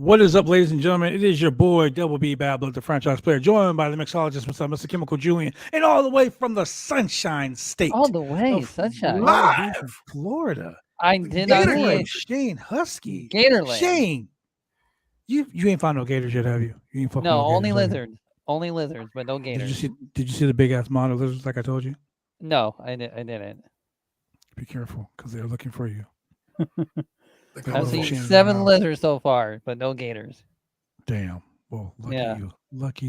What is up, ladies and gentlemen? It is your boy, Double B Babler, the franchise player, joined by the mixologist, Mr. Chemical Julian, and all the way from the Sunshine All State the way, of sunshine. Florida. I did not see it. Shane Husky. Gatorland. Shane, you ain't found no gators yet, have you? You ain't fucking No, no only gators, have you? lizards. Only lizards, but no gators. Did you see the big ass monitor lizards like I told you? No, I didn't. Be careful, because they're looking for you. I've seen 7 lizards so far, but no gators. Damn. Well, lucky you. Lucky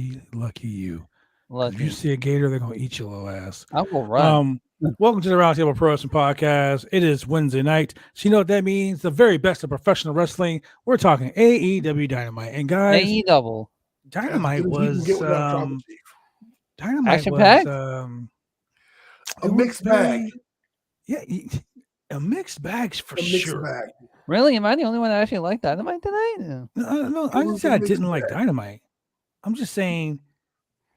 you. Lucky. If you see a gator, they're gonna eat your little ass. I will run. Welcome to the Roundtable Pro Wrestling Podcast. It is Wednesday night. So you know what that means? The very best of professional wrestling. We're talking AEW Dynamite. And guys, AEW. Dynamite was Action packed? A mixed bag. Yeah, a mixed bag for sure. Really? Am I the only one that actually liked Dynamite tonight? No, I didn't say I didn't like Dynamite. I'm just saying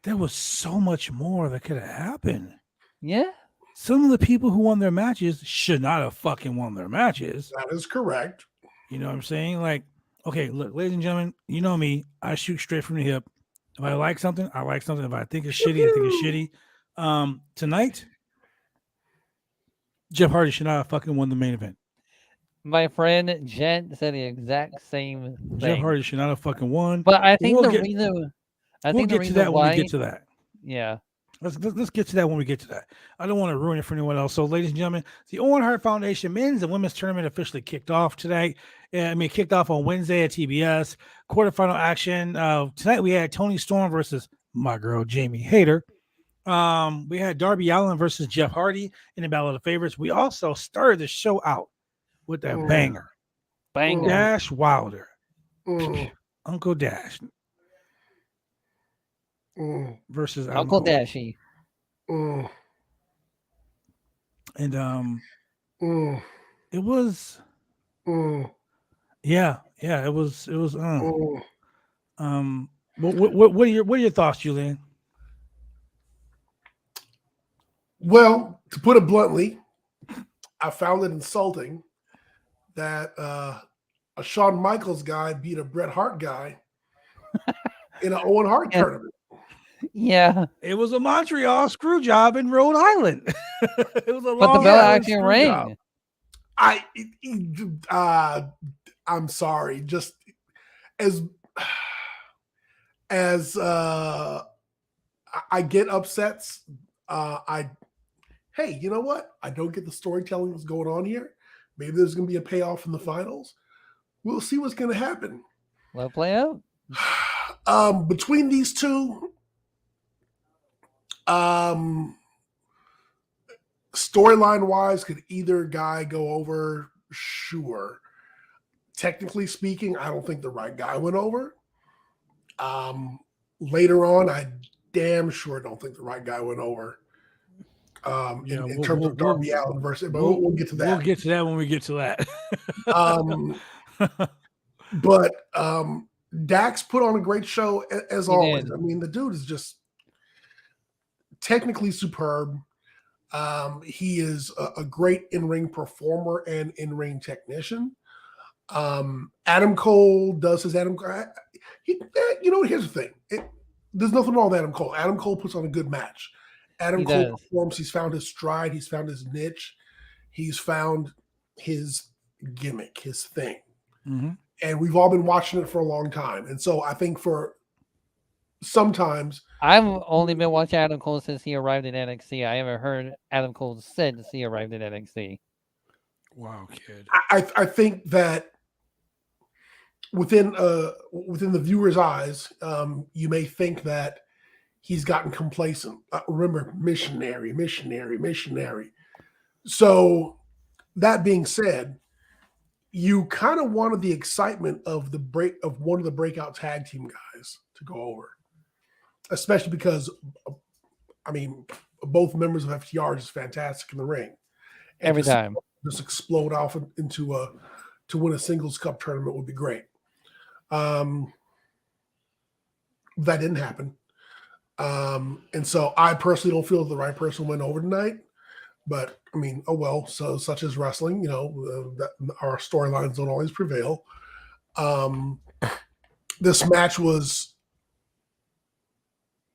there was so much more that could have happened. Yeah. Some of the people who won their matches should not have fucking won their matches. That is correct. You know what I'm saying? Like, okay, look, ladies and gentlemen, you know me. I shoot straight from the hip. If I like something, I like something. If I think it's shitty, I think it's shitty. Tonight, Jeff Hardy should not have fucking won the main event. My friend Jen said the exact same thing. Jeff Hardy should not have fucking won. But I think we'll the get, reason... we'll get to that when we get to that. Yeah. Let's get to that when we get to that. I don't want to ruin it for anyone else. So, ladies and gentlemen, the Owen Hart Foundation men's and women's tournament officially kicked off today. Kicked off on Wednesday at TBS. Quarterfinal action. Tonight we had Toni Storm versus my girl Jamie Hayter. We had Darby Allin versus Jeff Hardy in the Battle of the Favorites. We also started the show out with that banger. Dash Wilder. Uncle Dash. Versus Uncle Dashy. And it was yeah, it was what are your thoughts, Julian? Well, to put it bluntly, I found it insulting that a Shawn Michaels guy beat a Bret Hart guy in an Owen Hart tournament. Yeah, it was a Montreal screw job in Rhode Island. It was a but the bell actually rang. I'm sorry. Just as I get upsets, hey, you know what? I don't get the storytelling that's going on here. Maybe there's going to be a payoff in the finals. We'll see what's going to happen. Let it play out. Between these two, storyline wise, could either guy go over? Sure. Technically speaking, I don't think the right guy went over. Later on, I damn sure don't think the right guy went over. In terms of Darby Allin versus, but we'll get to that. We'll get to that when we get to that. But Dax put on a great show as always. I mean, the dude is just technically superb. He is a great in-ring performer and in-ring technician. Adam Cole does his Adam Cole. Here's the thing. There's nothing wrong with Adam Cole. Adam Cole puts on a good match. Adam Cole performs. He's found his stride. He's found his niche. He's found his gimmick, his thing. Mm-hmm. And we've all been watching it for a long time. And so I think for sometimes... I've only been watching Adam Cole since he arrived in NXT. I haven't heard Adam Cole since he arrived in NXT. Wow, kid. I think that within the viewer's eyes, you may think that he's gotten complacent. Remember, missionary. So that being said, you kind of wanted the excitement of one of the breakout tag team guys to go over, especially because, I mean, both members of FTR are just fantastic in the ring. And every time. Just explode off into to win a singles cup tournament would be great. That didn't happen. And so I personally don't feel the right person went over tonight, but I mean, oh well, so such as wrestling, that our storylines don't always prevail. This match was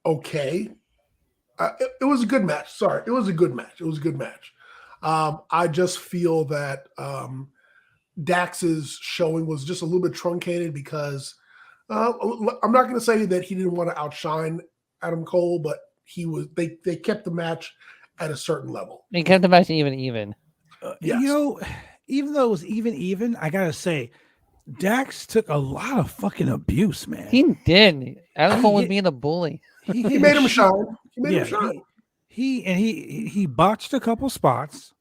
okay. It was a good match. Sorry, it was a good match. It was a good match. I just feel that Dax's showing was just a little bit truncated because I'm not going to say that he didn't want to outshine Adam Cole, but he was. They kept the match at a certain level. They kept the match even. Yes. You know, even though it was even, I gotta say, Dax took a lot of fucking abuse, man. He did. Adam Cole was He- being a bully. He made him shine. He made him Yeah, shine. he botched a couple spots.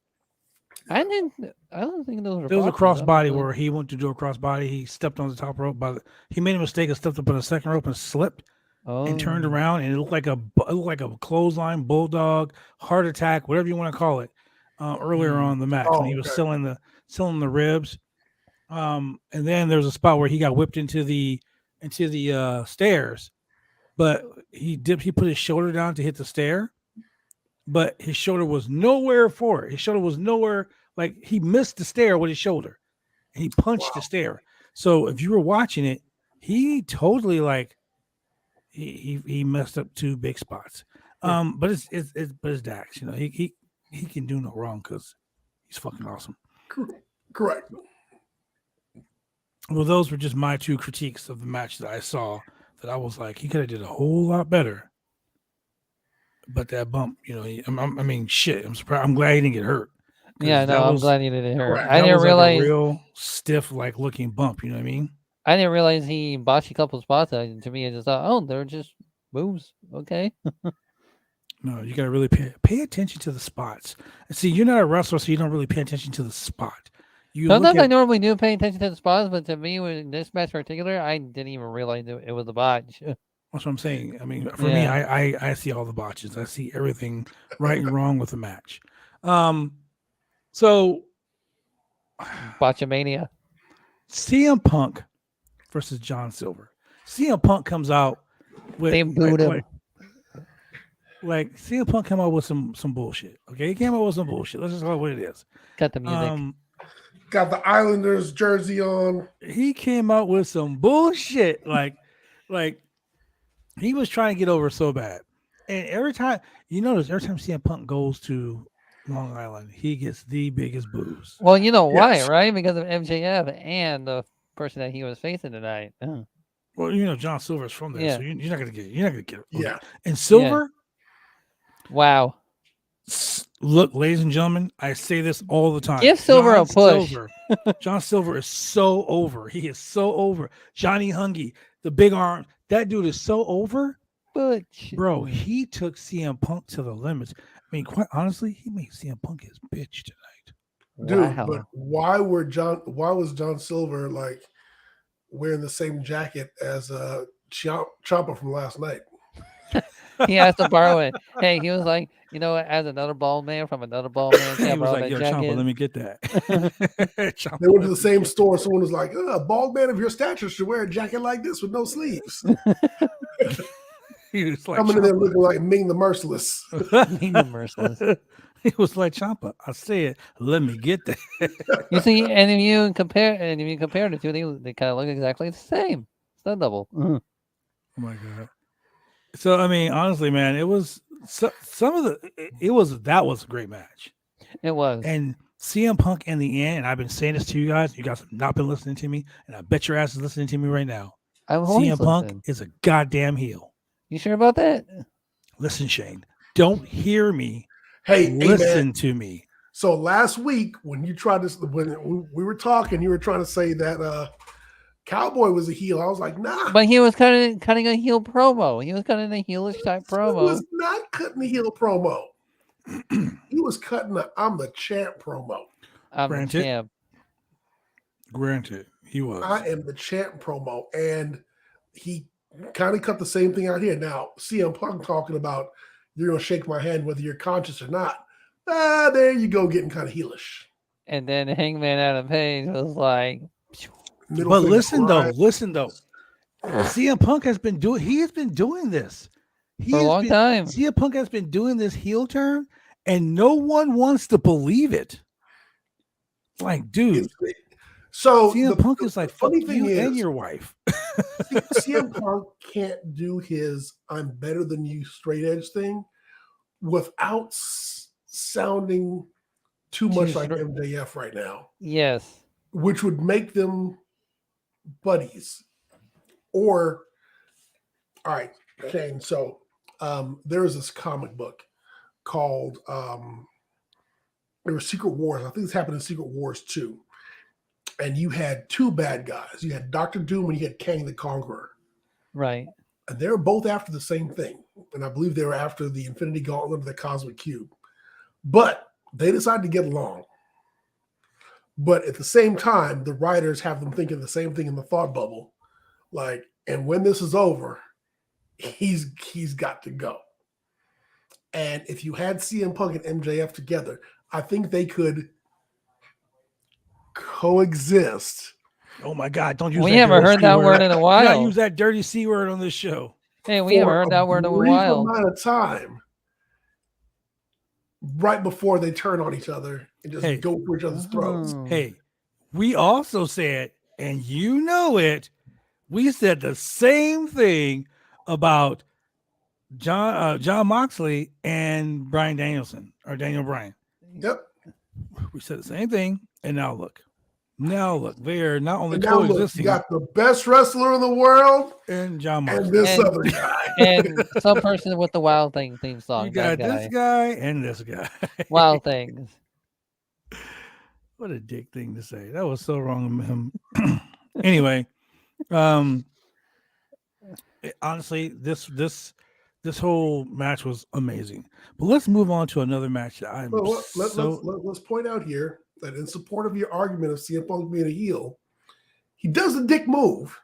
I don't think those were. There was a botches, crossbody honestly. where he went to do a crossbody. He stepped on the top rope, he made a mistake and stepped up on the second rope and slipped and turned Oh. around, and it looked like a clothesline, bulldog, heart attack, whatever you want to call it. Earlier on in the match when he was okay. selling the ribs, and then there was a spot where he got whipped into the stairs, but he put his shoulder down to hit the stair, but his shoulder was nowhere for it. His shoulder was nowhere, like he missed the stair with his shoulder, and he punched the stair. So if you were watching it, he totally like he messed up two big spots. But it's Dax, you know, he can do no wrong because he's fucking awesome. Correct. Well, those were just my two critiques of the match that I saw. That I was like, he could have did a whole lot better. But that bump, you know, I mean, shit. I'm surprised. I'm glad he didn't get hurt. Yeah, no, I'm glad he didn't hurt. correct. I didn't realize. Like a real stiff, like looking bump. You know what I mean? I didn't realize he botched a couple spots. To me, I just thought, oh, they're just moves. Okay. No, you gotta really pay attention to the spots. And see, you're not a wrestler, so you don't really pay attention to the spot. You look Sometimes I at, normally do pay attention to the spots, but to me, with this match in particular, I didn't even realize it was a botch. that's what I'm saying. I mean, for me, Yeah. I see all the botches. I see everything right and wrong with the match. So Botchamania. CM Punk versus John Silver. CM Punk comes out with They booed him. Like CM Punk came out with some bullshit. Okay, he came out with some bullshit. Let's just call it what it is. Cut the music. Got the Islanders jersey on. He came out with some bullshit. Like he was trying to get over so bad. And every time CM Punk goes to Long Island, he gets the biggest boos. Well, you know why, Yes. right? Because of MJF and the person that he was facing tonight. Well, you know, John Silver's from there, Yeah. so you're not gonna get it. Okay. Yeah. And Silver, Wow. look, ladies and gentlemen, I say this all the time. Give Silver a push. John Silver is so over. He is so over. Johnny Hungy, the big arm, that dude is so over. Butch. Bro, he took CM Punk to the limits. I mean, quite honestly, he made CM Punk his bitch tonight. Dude, Wow. but why was John Silver like wearing the same jacket as Ciampa from last night? He asked to borrow it. Hey, he was like, you know, as another bald man from another bald man, He can't was borrow like, that yo, jacket. Ciampa, let me get that. Ciampa, They went to let the me same get store. Someone was like, a bald man of your stature should wear a jacket like this with no sleeves. that." He was like, Coming in there Ciampa. looking like Ming the Merciless. Being the merciless. He was like, Ciampa, I said, let me get that. You see, and if you compare the two, they kind of look exactly the same. It's not double. Oh my god! So I mean, honestly, man, it was that was a great match. It was. And CM Punk in the end, and I've been saying this to you guys. You guys have not been listening to me, and I bet your ass is listening to me right now. CM Punk is a goddamn heel. You sure about that? Listen, Shane, don't hear me. Hey, listen man. to me. So last week when you tried this, when we were talking, you were trying to say that Cowboy was a heel. I was like, nah. But he was cutting a heel promo. He was cutting a heelish type promo. He was not cutting the heel promo. He was cutting the I'm the champ promo. I'm the champ. Granted, he was. I am the champ promo. And he kind of cut the same thing out here. Now, CM Punk talking about you're going to shake my hand whether you're conscious or not. There you go, getting kind of heelish. And then Hangman Adam Page was like, but listen though, CM Punk has been doing this. For a long time. CM Punk has been doing this heel turn, and no one wants to believe it. Like, dude. So CM Punk is like, fuck funny thing you is, and your wife. CM Punk can't do his "I'm better than you" straight edge thing without sounding too much like MJF right now, Yes. which would make them buddies. Or, all right, Shane. So there is this comic book called there was Secret Wars. I think this happened in Secret Wars 2. And you had two bad guys. You had Doctor Doom and you had Kang the Conqueror. Right. And they were both after the same thing. And I believe they were after the Infinity Gauntlet of the Cosmic Cube. But they decided to get along. But at the same time, the writers have them thinking the same thing in the thought bubble. Like, and when this is over, he's got to go. And if you had CM Punk and MJF together, I think they could coexist. Oh my God! Don't use. We that haven't dirty heard C that word word in a Do not while. use that dirty C word on this show. Hey, we haven't heard that word in a brief while. amount of time, right before they turn on each other and just go for each other's throats. Oh. Hey, we also said, and you know it, we said the same thing about John Moxley and Bryan Danielson or Daniel Bryan. Yep. We said the same thing, and now look, they are not only And now look, you coexisting. got the best wrestler in the world and John and Moxley. this other guy. And some person with the Wild Thing theme song. You got that this guy and this guy. Wild Things. What a dick thing to say. That was so wrong of him. Anyway, honestly, this whole match was amazing. But let's move on to another match that I'm Well, let's point out here that in support of your argument of CM Punk being a heel, he does the dick move,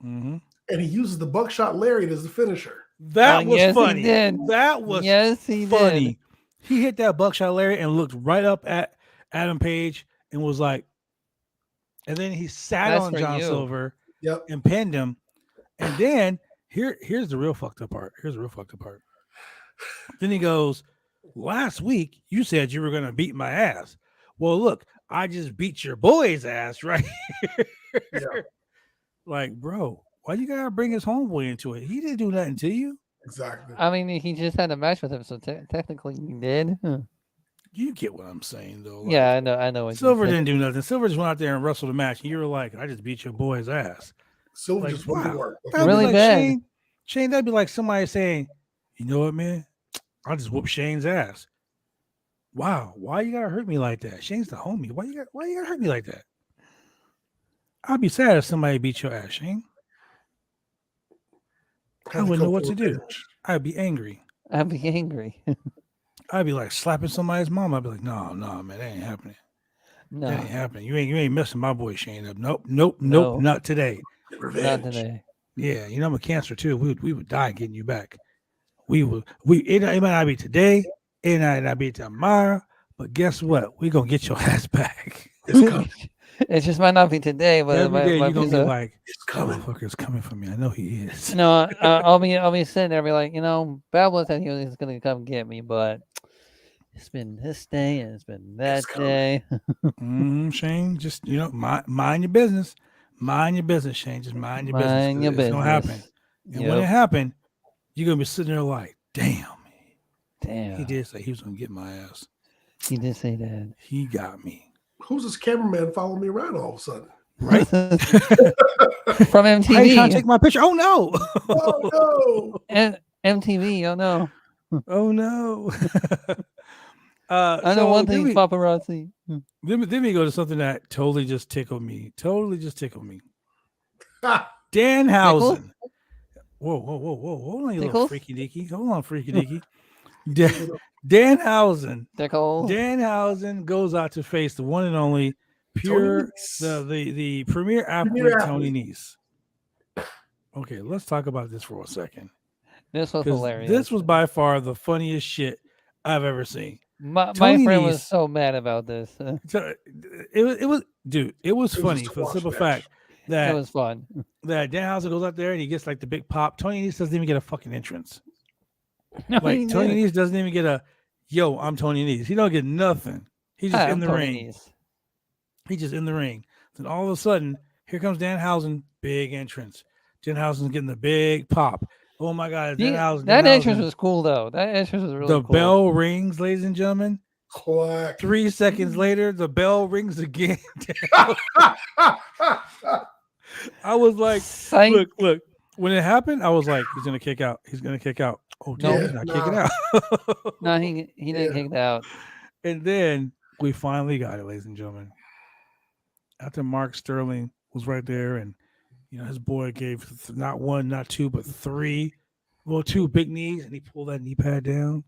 and he uses the buckshot lariat as the finisher. That was yes, funny. He did. That was he funny. did. He hit that buckshot lariat and looked right up at Adam Page and was like, and then he sat That's on for John you. Silver Yep. and pinned him. And then here's the real fucked up part. Then he goes, last week you said you were going to beat my ass. Well, look, I just beat your boy's ass right here. Yeah. Like, bro, why you got to bring his homeboy into it? He didn't do nothing to you. Exactly. I mean, he just had a match with him, so technically he did. You get what I'm saying, though. Like, Yeah, I know. What Silver you didn't do nothing. Silver just went out there and wrestled a match. And you were like, I just beat your boy's ass. Silver Like, just went to wow. work. That'd be Really like bad. Shane, that'd be like somebody saying, you know what, man? I just whoop Shane's ass. Wow, why you gotta hurt me like that? Shane's the homie. Why you gotta hurt me like that? I'd be sad if somebody beat your ass, Shane. I wouldn't know what to do. I'd be angry. I'd be angry. I'd be like slapping somebody's mom. I'd be like, no, man, that ain't happening. No, That ain't happening. You ain't messing my boy Shane up. Nope, No. not today. Revenge. not today. Yeah, you know I'm a cancer too. We would die getting you back. It might not be today, it might not be tomorrow, but guess what? We're gonna get your ass back. It's coming. It just might not be today, but Every day you're gonna piece be of- like, It's coming. motherfucker's coming for me. I know he is. No, I'll be sitting there, be like, Bad Blood said he was gonna come get me, but it's been this day and it's been that coming. day. Shane, just mind your business. Mind your business, Shane. Just mind your business. Mind your 'Cause it's gonna happen. business. And when it happened, you're gonna be sitting there like, damn. Damn, He did say he was gonna get my ass. He did say that. He got me. Who's this cameraman following me around all of a sudden? Right? From Why you trying to MTV. take my picture? Oh no. Oh no! MTV, oh no. Oh no. I know one thing, paparazzi. Then we go to something that totally just tickled me. Ha! Danhausen. Whoa. Hold on, you little Tickles? freaky deaky. Hold on, freaky deaky. Danhausen. Tickle. Danhausen goes out to face the one and only pure the premier athlete Tony Nese. Okay, let's talk about this for a second. This was 'Cause hilarious. This was by far the funniest shit I've ever seen. my Tony friend was Nese- so mad about this. So, it was dude, it was funny just a for the wash simple match. fact that It was fun. that Danhausen goes out there and he gets like the big pop. Tony Nese doesn't even get a fucking entrance. No, he Like Tony didn't. Nese doesn't even get a yo, I'm Tony Nese. He don't get nothing. He's just Hi, in I'm the Tony ring. Nese. He's just in the ring. Then all of a sudden, here comes Danhausen, big entrance. Danhausen's getting the big pop. Oh my God, Danhausen. That entrance was cool though. That entrance was really the cool. bell rings, ladies and gentlemen. Clack. 3 seconds later, the bell rings again. I was like, Psych. look. When it happened, I was like, he's gonna kick out. He's gonna kick out. Oh, damn, No, he's not nah. kicking out. No, he didn't kick out. And then we finally got it, ladies and gentlemen. After Mark Sterling was right there, and his boy gave not one, not two, but three, well, 2 big knees, and he pulled that knee pad down.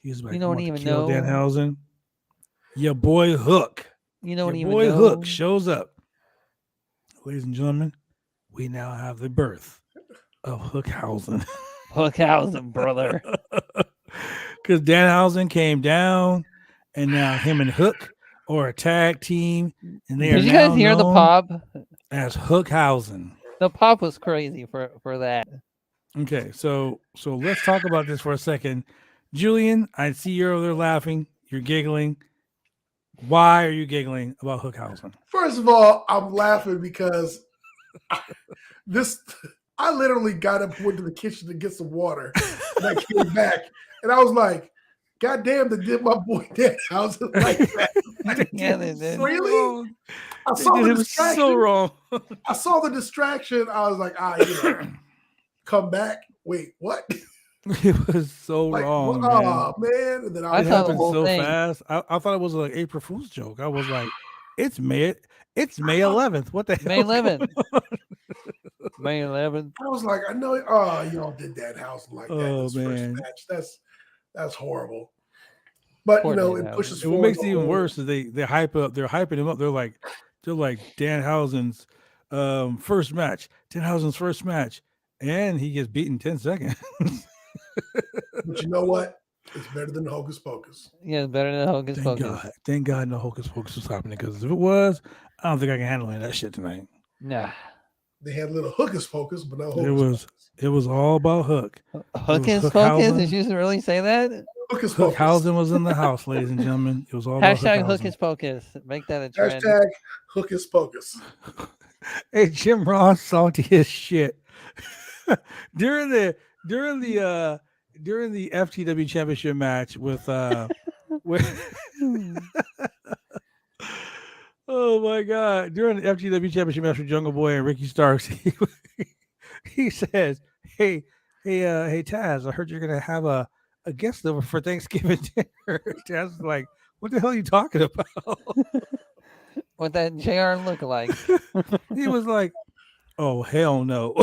He was like, You don't even know. Danhausen. Your boy Hook. You don't Your even boy know. Hook shows up. Ladies and gentlemen, we now have the birth of Hookhausen. Hookhausen, brother. Because Danhausen came down, and now him and Hook are a tag team, and they are Did you guys now hear the known pop? as Hookhausen. The pop was crazy for that. Okay, so let's talk about this for a second. Julian, I see you're over there laughing. You're giggling. Why are you giggling about Hookhausen? First of all, I'm laughing because I literally got up, went to the kitchen to get some water, and I came back, and I was like, God damn, they did my boy Danhausen like that. Like, Yeah, they did. Really? I They saw did the him distraction. so wrong. I saw the distraction. I was like, come back. Wait, what? It was so wrong, man. Oh, man. And then I It saw the happened whole so thing. fast. I thought it was like April Fool's joke. I was like, it's May 11th. What the hell? May 11th. May 11th. I was like, I know, y'all did Danhausen like that. Oh, This man. first match. That's horrible. But Poor it Danhausen. pushes And what forward makes it the even whole- worse is they're hyping him up. They're like Danhausen's first match. Danhausen's first match. And he gets beaten 10 seconds. But you know what? It's better than Hocus Pocus. Yeah, it's better than Hocus Thank Pocus. God. Thank God no Hocus Pocus was happening. Because if it was, I don't think I can handle any of that shit tonight. Nah. They had a little Hocus Pocus, but no Hocus Pocus. It was all about Hook. Hocus Pocus? Hookhausen. Did you really say that? Hocus Pocus. Hookhausen was in the house, ladies and gentlemen. It was all about Hashtag Hookhausen. Hocus Pocus. Make that a trend. Hashtag Hocus Pocus. Hey, Jim Ross salty as shit. during the FTW championship match with oh my God, during the FTW championship match with Jungle Boy and Ricky Starks, he says, hey Taz, I heard you're gonna have a guest over for Thanksgiving dinner. Taz is like, what the hell are you talking about? What that JR look like. He was like, oh hell no.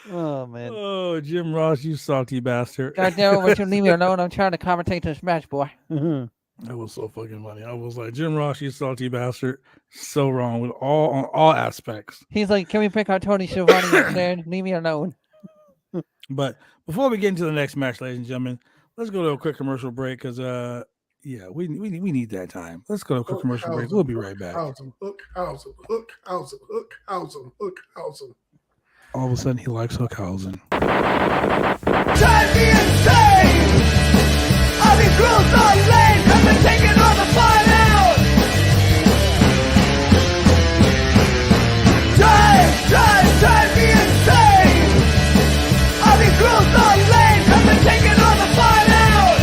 Oh man. Oh, Jim Ross, you salty bastard. God damn it, would you leave me alone? I'm trying to commentate this match, boy. That was so fucking funny. I was like, Jim Ross, you salty bastard. So wrong with on all aspects. He's like, can we pick our Tony Schiavone instead? Leave me alone. But before we get into the next match, ladies and gentlemen, let's go to a quick commercial break because we need that time. Let's go to a quick commercial break. We'll be right back. Hookhausen. All of a sudden, he likes Hookhausen. Drive me insane! I'll be cruel, so lame! I've been taking all the fun out! Drive me insane! I'll be cruel, so lame! I've been taking all the fun out!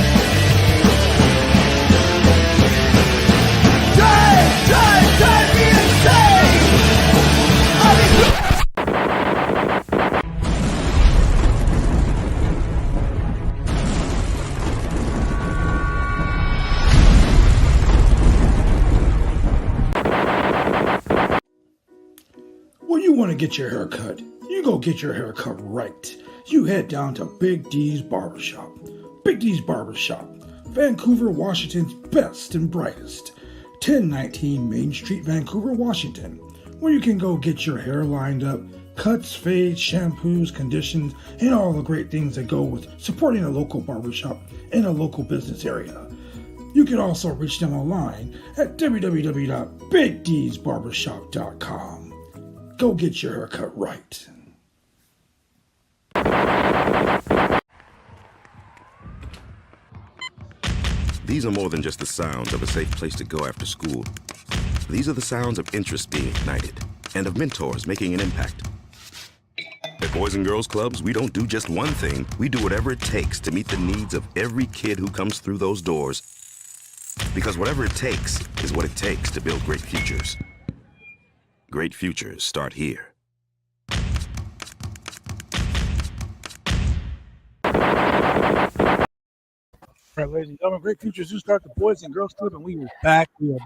Drive me insane! I'll be cruel. When you want to get your hair cut, you go get your hair cut right. You head down to Big D's Barbershop. Big D's Barbershop, Vancouver, Washington's best and brightest. 1019 Main Street, Vancouver, Washington, where you can go get your hair lined up, cuts, fades, shampoos, conditions, and all the great things that go with supporting a local barbershop in a local business area. You can also reach them online at www.bigdsbarbershop.com. Go get your haircut right. These are more than just the sounds of a safe place to go after school. These are the sounds of interest being ignited and of mentors making an impact. At Boys and Girls Clubs, we don't do just one thing. We do whatever it takes to meet the needs of every kid who comes through those doors. Because whatever it takes is what it takes to build great futures. Great futures start here. All right, ladies and gentlemen, great futures do start the Boys and Girls Club, and we are back. We are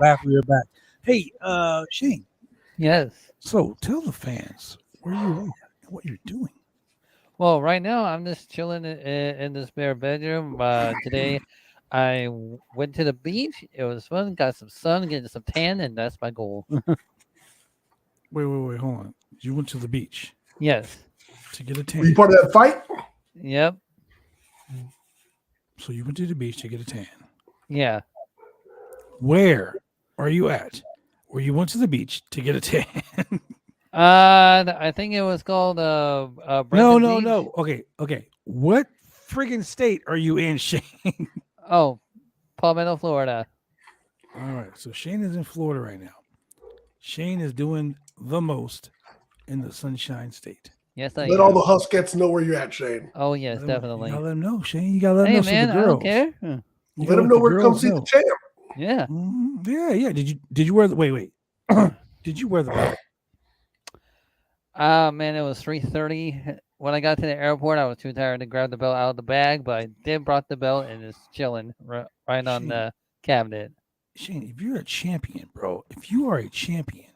back. Hey, Shane. Yes. So tell the fans where you are and what you're doing. Well, right now I'm just chilling in this spare bedroom. Today I went to the beach. It was fun. Got some sun, getting some tan, and that's my goal. Wait, hold on. You went to the beach Yes. to get a Were you tan. part of that fight? Yep. So you went to the beach to get a tan. Yeah. Where are you at? Where you went to the beach to get a tan? I think it was called Brandon Beach. No. Okay. What friggin' state are you in, Shane? Oh, Palmetto, Florida. All right. So Shane is in Florida right now. Shane is doing the most in the Sunshine State. Yes, I Let all am. the Huskets know where you're at, Shane. Oh yes, You definitely. gotta let them know, Shane. You gotta let them Hey know. So man, the I don't girls. care. You Let gotta them know the where to come girls see know. the champ. Yeah. Yeah. Did you wear the wait? Did you wear the belt? Man, it was 3:30 when I got to the airport. I was too tired to grab the belt out of the bag, but I did brought the belt and it's chilling right on Shit. the cabinet. Shane, if you're a champion, bro, if you are a champion,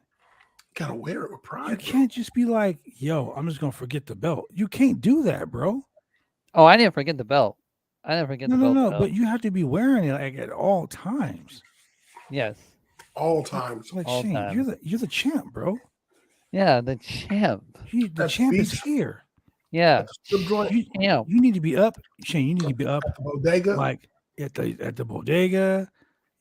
Gotta wear it with pride. you bro. can't just be like, yo, I'm just gonna forget the belt. You can't do that, bro. Oh, I didn't forget the belt. I didn't forget the belt. No. though. But you have to be wearing it like at all times. Yes. All times. Like All Shane, times. you're the champ, bro. Yeah, the champ. The That's champ is beach. here. Yeah, At the strip joint, You, champ. you need to be up, Shane. You need to be up at the bodega. like at the bodega,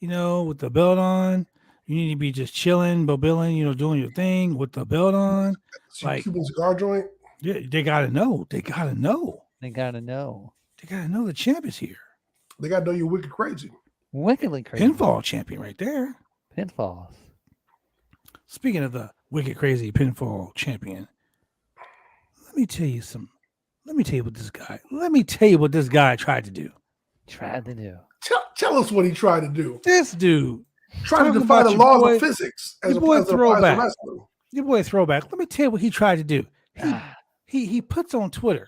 with the belt on. You need to be just chilling, bobilling, doing your thing with the belt on. See like- Cuban cigar joint. Yeah, they gotta know. They gotta know. They gotta know. They gotta know the champ is here. They gotta know you're wicked crazy. Wickedly crazy. Pinfall champion right there. Pinfalls. Speaking of the wicked crazy pinfall champion, let me tell you what this guy tried to do. Tried to do. Tell us what he tried to do. This dude, Try to Talking defy about the your laws boy- of physics your as boy as Throwback. wrestling. your boy Throwback. Let me tell you what he tried to do. Ah, He puts on Twitter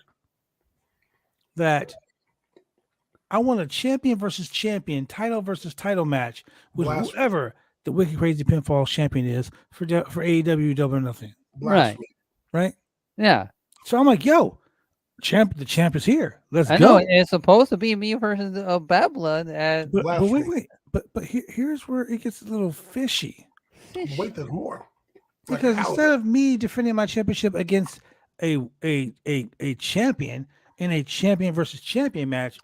that I want a champion versus champion, title versus title match with Blasphemy. whoever the wicked crazy pinfall champion is for AEW Double or Nothing, Blasphemy. right? yeah. So I'm like, yo, the champ is here. Let's I go. know it's supposed to be me versus Bad Blood at But Blasphemy. wait. But here's where it gets a little fishy. Wait, there's more. Like Because how- instead of me defending my championship against a champion in a champion versus champion match,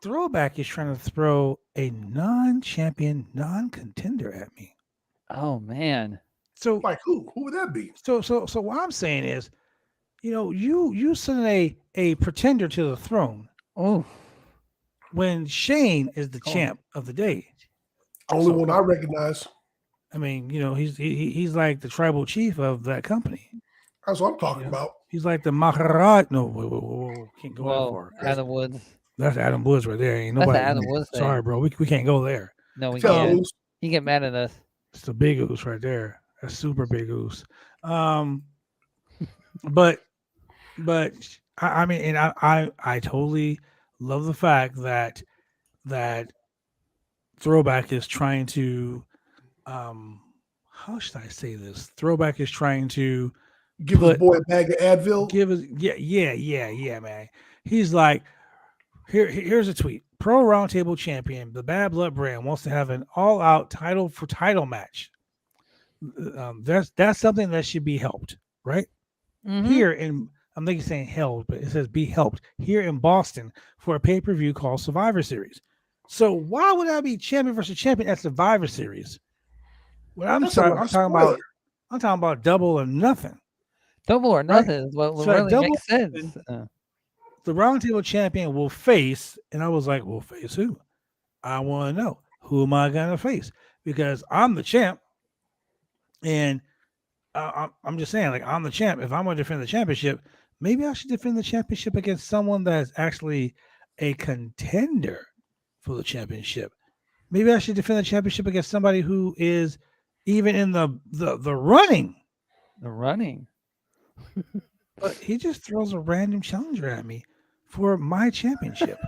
Throwback is trying to throw a non-champion, non-contender at me. Oh man. So like who? Who would that be? so what I'm saying is, you send a pretender to the throne Oh, when Shane is the Oh. champ of the day. Only So- one I recognize. I mean, he's like the tribal chief of that company. That's what I'm talking Yeah. about. He's like the Maharaj. No, whoa, can't go that whoa, far. Adam Woods. That's Adam Woods right there. Ain't That's nobody. the Adam Woods thing. Sorry, bro. We can't go there. No, we Tell can't. Loose. He get mad at us. It's the big goose right there. That's super big goose. But I mean, and I totally love the fact that Throwback is trying to how should I say this? Throwback is trying to Give Put- his boy a bag of Advil. give us yeah, man. He's like, here's a tweet. Pro Roundtable champion, the Bad Blood brand wants to have an all-out title for title match. That's something that should be helped, right? Mhm. Here in I'm thinking saying held, but it says be helped here in Boston for a pay-per-view called Survivor Series. So why would I be champion versus champion at Survivor Series? Well, I'm That's sorry, another I'm talking about double or nothing. Double or nothing is what So at really double makes sense. The Roundtable champion will face, and I was like, will face who? I want to know, who am I going to face? Because I'm the champ, and I'm just saying, like, I'm the champ. If I'm going to defend the championship, maybe I should defend the championship against someone that's actually a contender for the championship. Maybe I should defend the championship against somebody who is even in the running. The running. But he just throws a random challenger at me for my championship.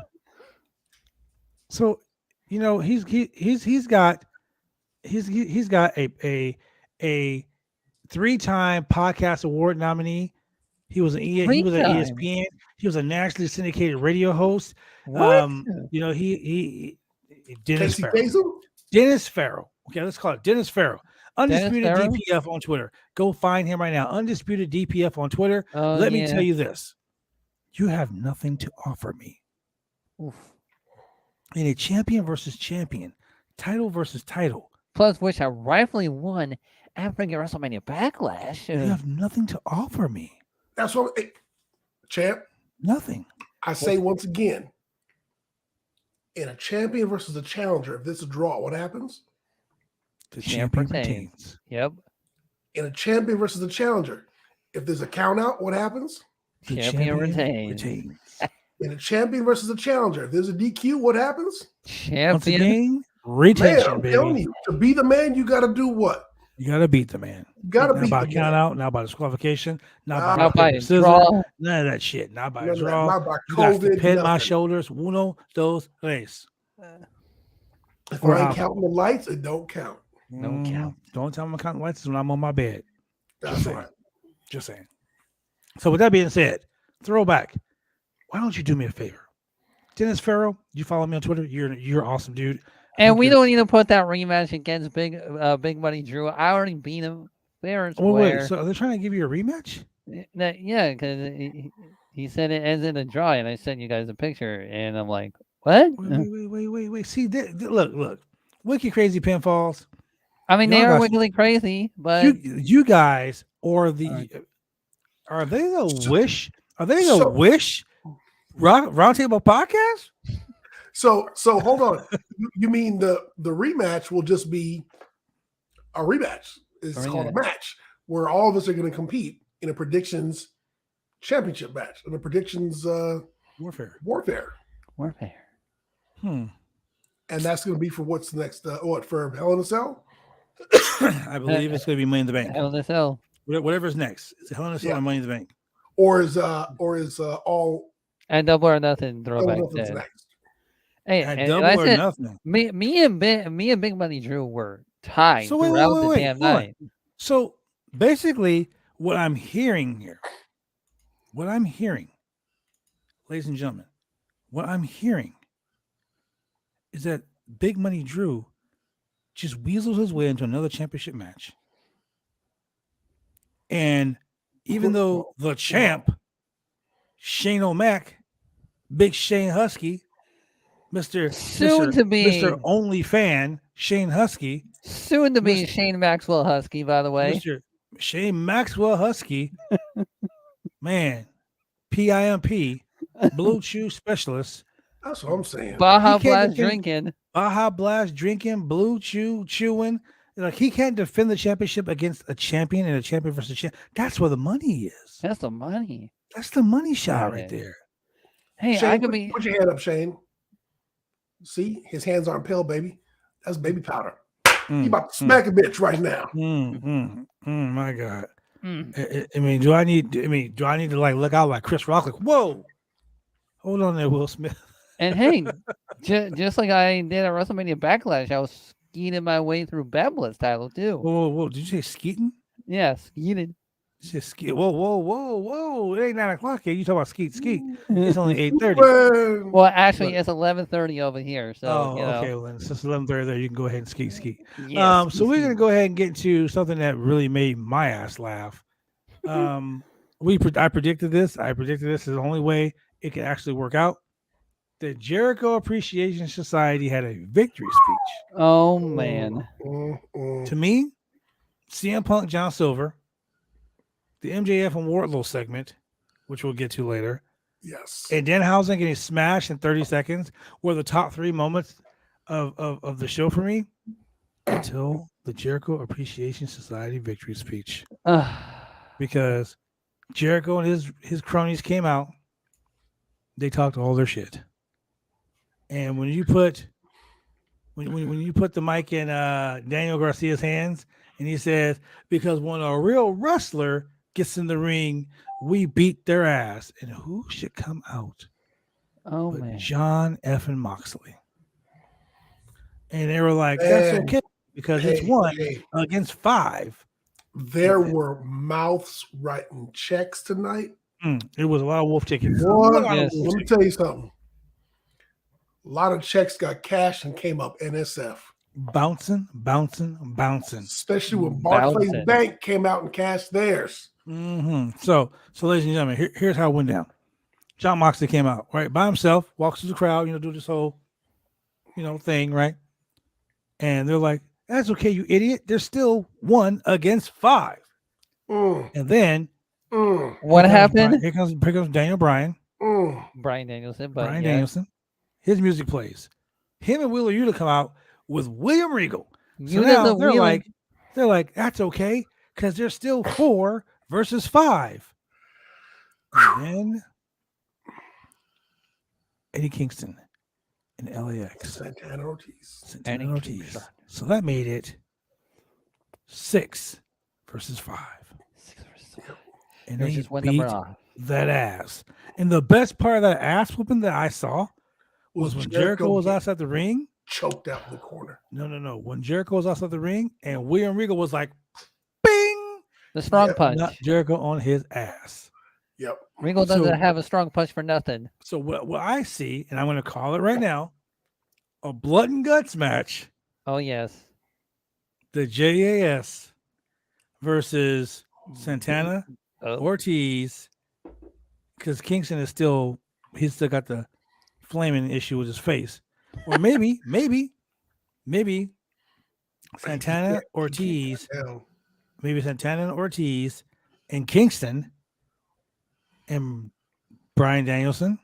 So, you know, he's got a 3-time podcast award nominee. He was an ESPN. He was a nationally syndicated radio host. What? You know, he Dennis Casey Farrell. Kasem? Dennis Farrell. Okay, let's call it Dennis Farrell. Undisputed Farrell? DPF on Twitter. Go find him right now. Undisputed DPF on Twitter. Oh, Let me yeah. tell you this. You have nothing to offer me. Oof. In a champion versus champion, title versus title, Plus, which I rightfully won after WrestleMania Backlash. you have nothing to offer me. That's what, hey, champ. Nothing. I say once again, in a champion versus a challenger, if this is a draw, what happens? The Champ champion retains. retains. Yep. In a champion versus a challenger, if there's a count out, what happens? The Champion retains. In a champion versus a challenger, if there's a DQ, what happens? Once Champion. again, Man, retention, I'm telling baby. you, to be the man, you got to do what? You got to beat the man. You got to Not beat by the count man. out, not by disqualification, not by Not Not by a scissors, draw. none of that shit. Not by None a of that, draw. not by You got to COVID, pin my nothing. shoulders. Uno, dos, tres. If Or I ain't out. counting the lights, it don't count. No count. Don't tell me I'm counting lights when I'm on my bed. That's saying. right. Just saying. So with that being said, throwback. Why don't you do me a favor? Dennis Farrell, you follow me on Twitter. You're awesome, dude. And we don't need to put that rematch against Big Buddy Drew. I already beat him fair and Wait, square. so are they trying to give you a rematch? Yeah, because he said it ends in a draw, and I sent you guys a picture, and I'm like, what? Wait. See, look. Wiki Crazy Pinfalls. I mean, they Y'all are got- wickedly crazy, but You guys are the are they the Wish? Are they the So- Wish Roundtable podcast? So hold on. You mean the rematch will just be a rematch? It's A called a rematch. match where all of us are going to compete in a predictions championship match, in a predictions Warfare. warfare, warfare. Hmm. and that's going to be for what's next? For Hell in a Cell? I believe it's going to be Money in the Bank. Hell in a Cell. Whatever's next. It's Hell in a Cell Yeah. and Money in the Bank. Or is all And Double or Nothing Hell throwback in Nothing's then. next? Hey, At and double I or said, nothing. me and Big Buddy Drew were tied So wait, throughout wait, the wait, damn hold on. night. So basically, what I'm hearing here, ladies and gentlemen, what I'm hearing is that Big Money Drew just weasels his way into another championship match. And even though the champ, Shane O'Mac, Big Shane Husky, Soon to be- Mr. Only Fan, Shane Husky, Soon to be Mr. Shane Maxwell Husky, by the way. Mr. Shane Maxwell Husky, man, PIMP, Blue Chew Specialist, That's what I'm saying. Baja He can't Blast defend- drinking. Baja Blast drinking, Blue Chew chewing. Like, he can't defend the championship against a champion and a champion versus champion. That's where the money is. That's the money. That's the money shot right Yeah. there. Hey, Shane, I could be. put your hand up, Shane. See, his hands aren't pale, baby. That's baby powder. He about to smack a bitch right now. My God. Mm. I mean, do I need to like look out like Chris Rock? Like, whoa, hold on there, Will Smith. And hey, just like I did at WrestleMania Backlash, I was skeeting my way through Babylon's title too. Whoa. Did you say skeeting? Yeah, skeeted. You said skeet. Whoa. It ain't 9 o'clock yet. You talking about skeet? It's only 8:30. Man, Well, actually, it's 11:30 over here. So, Oh, you know. okay. Well, then since 11:30 there, you can go ahead and skeet. Yes, So we're gonna go ahead and get to something that really made my ass laugh. I predicted this. I predicted this is the only way it could actually work out. The Jericho Appreciation Society had a victory speech. Oh man. To me, CM Punk, John Silver, the MJF and Wardlow segment, which we'll get to later, yes. and Danhausen getting smashed in 30 seconds were the top 3 moments of the show for me until the Jericho Appreciation Society victory speech, because Jericho and his cronies came out. They talked all their shit, and when you put the mic in Daniel Garcia's hands, and he says, "Because when a real wrestler gets in the ring, we beat their ass," and who should come out Oh but man. John F. Moxley? And they were like, "That's Man, okay because it's hey, 1 hey. against 5." There were mouths writing checks tonight. It was a lot of wolf chickens. Boy, Yes. let me tell you something. A lot of checks got cashed and came up NSF. Bouncing. Especially when Barclays Bouncing. Bank came out and cashed theirs. So, ladies and gentlemen, here's how it went down. John Moxley came out, right, by himself, walks through the crowd, do this whole, thing, right? And they're like, "That's okay, you idiot. There's still 1 against 5. Mm, And then What happened? Here comes Daniel Bryan. Brian Danielson, but Brian yeah. Danielson. His music plays. Him and Wheeler Yuta come out with William Regal. So Yuta now the they're Wheeling- like, "That's okay, because there's still 4 versus 5. And then Eddie Kingston and LAX. Santana Ortiz. Santana Eddie Ortiz. Kingston. So that made it 6 versus 5. And There's they just one beat number off. that ass. And the best part of that ass whooping that I saw was when Jericho was outside the ring. Choked out in the corner. No. When Jericho was outside the ring and William Regal was like, bing! The strong Yeah, punch. Not Jericho on his ass. Yep. Regal doesn't So- have a strong punch for nothing. So what I see, and I'm going to call it right now, a blood and guts match. Oh yes. The JAS versus Santana Oh. Ortiz, because Kingston he's still got the flaming issue with his face. Or maybe Santana Ortiz, Down. and Kingston and Brian Danielson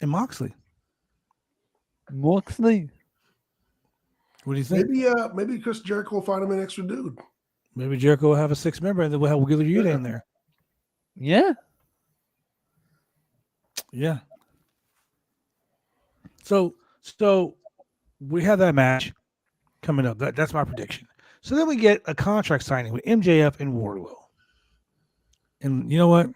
and Moxley. Moxley. What do you think? Maybe Chris Jericho will find him an extra dude. Maybe Jericho will have a 6 member and then we'll have Wheeler Yuta in there. Yeah. Yeah. So we have that match coming up. That's my prediction. So then we get a contract signing with MJF and Wardlow. And you know what?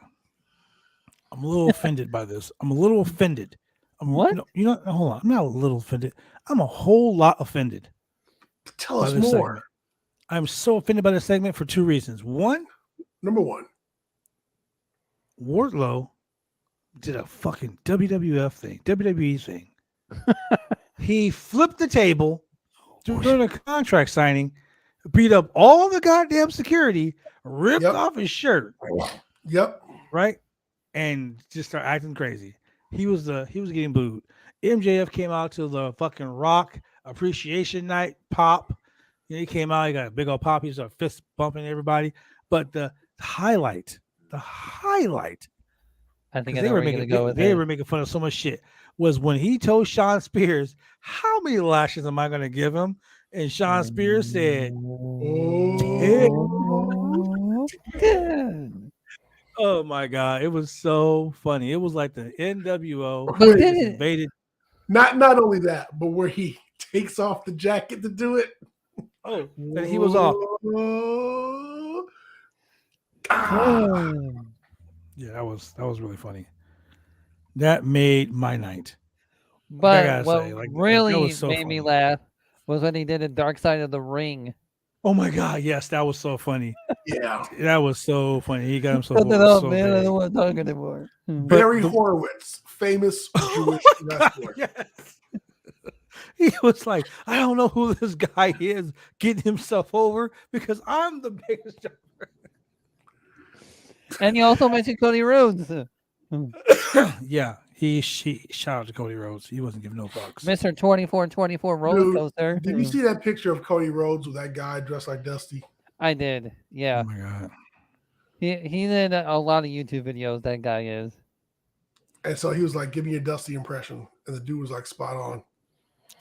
I'm a little offended by this. I'm a little offended. What? Hold on. I'm not a little offended. I'm a whole lot offended. Tell by us this more. segment. I'm so offended by this segment for 2 reasons. One, Number one. Wardlow did a fucking WWE thing. He flipped the table during a contract signing, beat up all the goddamn security, ripped Yep. off his shirt, Yep. right? And just started acting crazy. He was getting booed. MJF came out to the fucking Rock Appreciation Night pop. He came out, he got a big old pop. He started fist bumping everybody. But the highlight, I think 'cause I they know were where you're making gonna go with they it. were making fun of so much shit, was when he told Sean Spears, "How many lashes am I going to give him?" And Sean Spears said, Good. "Oh my god, it was so funny. It was like the NWO But just then it- invaded." Not only that, but where he takes off the jacket to do it. Oh, and he was off. Yeah, that was really funny. That made my night. But gotta what say, like, that really was so made me funny. laugh was when he did a Dark Side of the Ring. Oh my god, yes, that was so funny. Yeah. That was so funny. He got himself Shut it over up, so man. I bad. don't want to talk anymore. Barry the- Horowitz, famous Jewish wrestler. Yes. He was like, "I don't know who this guy is getting himself over because I'm the biggest." And you also mentioned Cody Rhodes. Yeah, she shout out to Cody Rhodes. He wasn't giving no fucks. Mr. 24/24 roller Dude, coaster. Did you see that picture of Cody Rhodes with that guy dressed like Dusty? I did. Yeah. Oh my god. He did a lot of YouTube videos, that guy is. And so he was like, "Give me your Dusty impression," and the dude was like, "Spot on."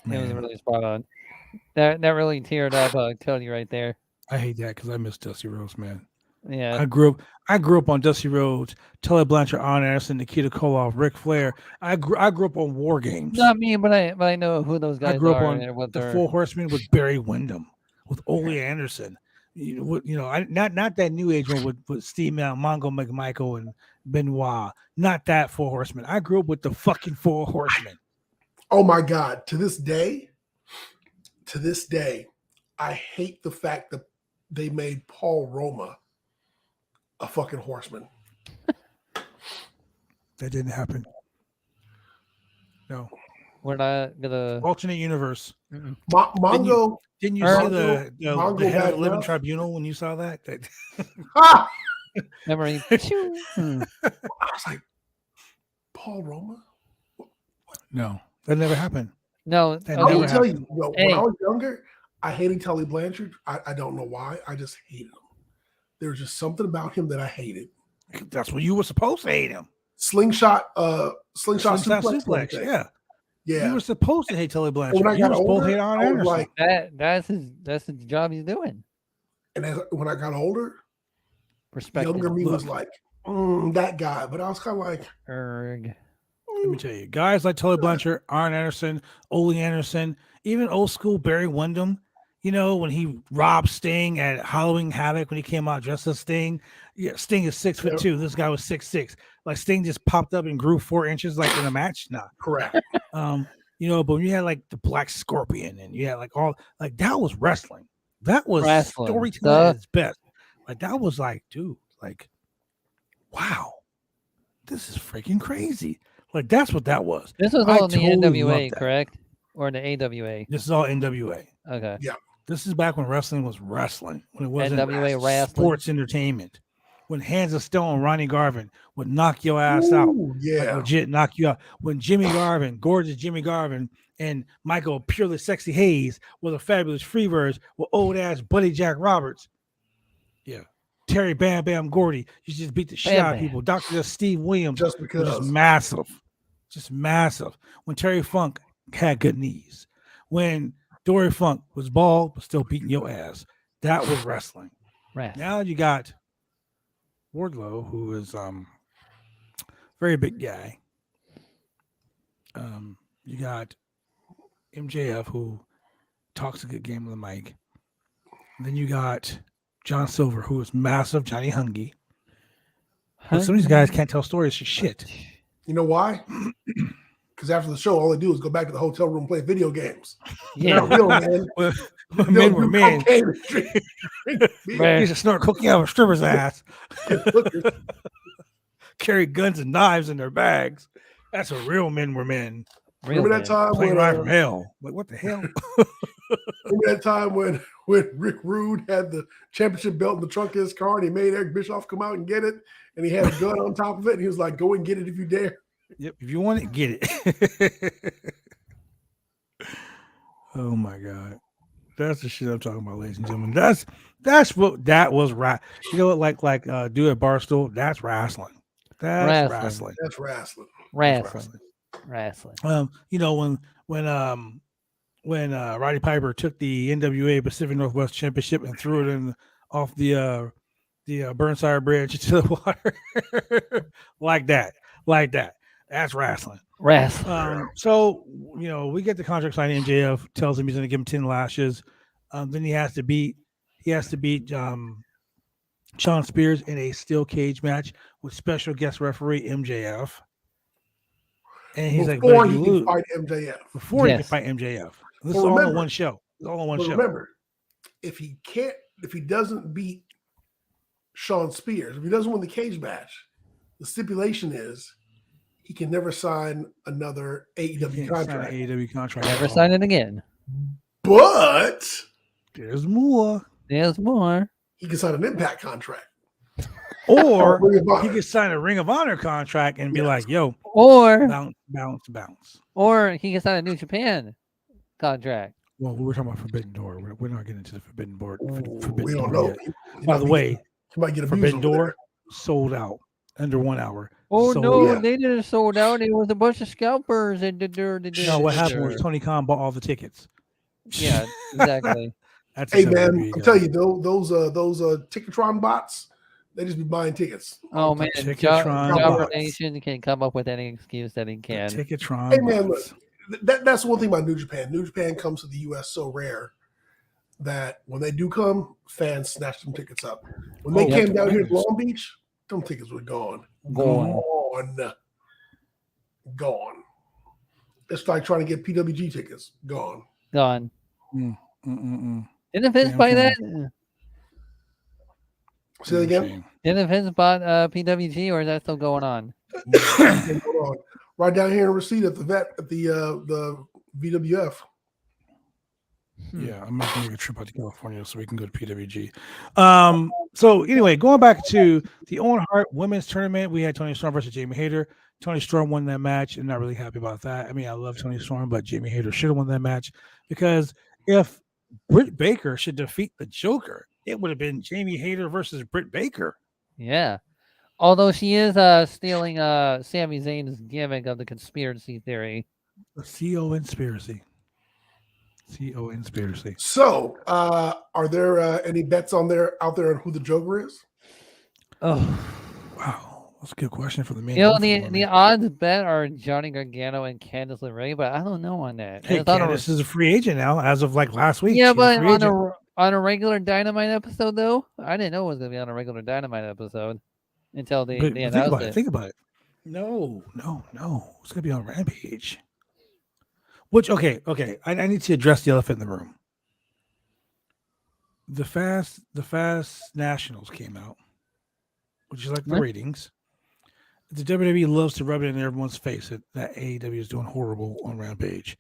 It was Man, really spot on. That really teared up Cody right there. I hate that because I miss Dusty Rhodes, man. Yeah. I grew up on Dusty Rhodes, Tully Blanchard, Arn Anderson, Nikita Koloff, Ric Flair. I grew up on War Games. Not me, but I know who those guys I grew up are on and what the they're. Four Horsemen with Barry Windham, with Ole Anderson. Not that New Age one with Steve Mongo McMichael and Benoit. Not that Four Horsemen. I grew up with the fucking Four Horsemen. Oh my God! To this day, I hate the fact that they made Paul Roma a fucking horseman. That didn't happen. No. We're not gonna. Alternate universe. Mongo. Didn't you Mongo- see the Mongo head of back the living up? tribunal when you saw that? Ah! Memory. I was like, Paul Roma? No, that never happened. No, That I will never tell you, happened. when Hey. I was younger, I hated Tully Blanchard. I don't know why. I just hated him. There was just something about him that I hated. That's what you were supposed to hate him. Slingshot Slingshot suplex. suplex. Yeah. Yeah. You were supposed to hate Tully Blanchard. When I You got were supposed older, to hate Arn I was Anderson. like, that's his job he's doing. and when I got older, Perspective. younger me was Look. like, that guy. But I was kind of like, Erg. Let me tell you, guys like Tully Blanchard, Arn Anderson, Ole Anderson, even old school Barry Windham, when he robbed Sting at Halloween Havoc when he came out dressed as Sting. Yeah, Sting is 6'2". This guy was 6'6". Like Sting just popped up and grew 4 inches like in a match. Nah. correct. But when you had like the Black Scorpion and you had like all like that was wrestling. That was Wrestling. storytelling at its best. Like that was like, dude, like, wow, this is freaking crazy. Like that's what that was. This was I all in the totally love NWA, that. correct? Or the AWA? This is all NWA. Okay. This is back when wrestling was wrestling, when it wasn't NWA wrestling. sports entertainment. When Hands of Stone, Ronnie Garvin would knock your ass out. Ooh, Like yeah. legit knock you out. When Jimmy Garvin, gorgeous Jimmy Garvin, and Michael Purely Sexy Hayes were the fabulous Freebirds with old ass Buddy Jack Roberts. Yeah. Terry Bam Bam Gordy. You just beat the shit Bam out of Bam. people. Dr. Steve Williams Just was because. just massive. Just massive. When Terry Funk had good knees. When Dory Funk was bald but still beating your ass. That was wrestling. Right. Now you got Wardlow, who is very big guy. You got MJF, who talks a good game on the mic. And then you got John Silver, who is massive, Johnny Hungy. But some of these guys can't tell stories for shit. You know why? Because after the show, all they do is go back to the hotel room and play video games. Yeah. They're not real, man. When men were men, Cocaine and drink beer. they used to snort cocaine out of a stripper's ass, carry guns and knives in their bags. That's what real men were men. Real Remember that man. time Playing when right from hell. Like, what the hell? remember that time when Rick Rude had the championship belt in the trunk of his car and he made Eric Bischoff come out and get it, and he had a gun on top of it, and he was like, "Go and get it if you dare." Yep, if you want it, get it. Oh my god, that's the shit I'm talking about, ladies and gentlemen. That's what that was. Right, you know what? Like do at Barstool. That's wrestling. That's wrestling. That's wrestling. Wrestling. When Roddy Piper took the NWA Pacific Northwest Championship and threw it in off the Burnside Bridge into the water, like that. That's wrestling. So we get the contract signed. MJF tells him he's going to give him 10 lashes. Then he has to beat Shawn Spears in a steel cage match with special guest referee MJF. And he's Before like, he can fight MJF. Before he can Yes. fight MJF. This Well, is all remember- on one show. It's all on one But show. remember, if he doesn't beat Shawn Spears, if he doesn't win the cage match, the stipulation is he can never sign another He AEW can't sign contract. an AEW contract. Never sign it again. But There's more. There's more. he can sign an Impact contract. Or Ring of he Honor. could sign a Ring of Honor contract and be Yes. like, yo, Or bounce. or he can sign a New Japan contract. Well, we're talking about Forbidden Door. We're not getting into the Forbidden Door. Forbidden We don't Door know. yet. He By might the be- way, he might get abused Forbidden over Door there. sold out under 1 hour. Oh sold no, out. they didn't sold out. It was a bunch of scalpers and No, what happened was Tony Khan bought all the tickets. Yeah, exactly. That's Hey a man, WWE I'll guy. tell you those Ticketron bots, they just be buying tickets. Oh man, Ticketron Jobber bots. Nation can come up with any excuse that he The can. Ticketron Hey man, look, bots. that's one thing about New Japan. New Japan comes to the U.S. so rare that when they do come, fans snatch them tickets up. When they Oh, came down here to tremendous. Long Beach, them tickets were gone. Gone. Gone. It's like trying to get PWG tickets. Gone. Gone. Mm-mm-mm. Didn't Vince Damn buy shame. that? Say that Damn again. shame. Didn't Vince bought PWG, or is that still going on? Okay, hold on. Right down here in receipt at the the VWF. Yeah, I'm going to make a trip out to California so we can go to PWG. So anyway, going back to the Owen Hart Women's Tournament, we had Tony Storm versus Jamie Hayter. Tony Storm won that match, and not really happy about that. I mean, I love Tony Storm, but Jamie Hayter should have won that match because if Britt Baker should defeat the Joker, it would have been Jamie Hayter versus Britt Baker. Yeah. Although she is stealing Sami Zayn's gimmick of the conspiracy theory. The CO-inspiracy. CO-inspiracy. So, are there any bets out there on who the Joker is? Oh. Wow, that's a good question for the main. You know, event for the me. odds bet are Johnny Gargano and Candice LeRae, but I don't know on that. Hey, I thought Candice is a free agent now, as of like last week. yeah, She's but a free on agent. a regular Dynamite episode, though, I didn't know it was going to be on a regular Dynamite episode until they But announced think about it. it. Think about it. No. It's gonna be on Rampage. Which okay. I need to address the elephant in the room. The Fast Nationals came out, which is like the Huh? ratings. The WWE loves to rub it in everyone's face that AEW is doing horrible on Rampage.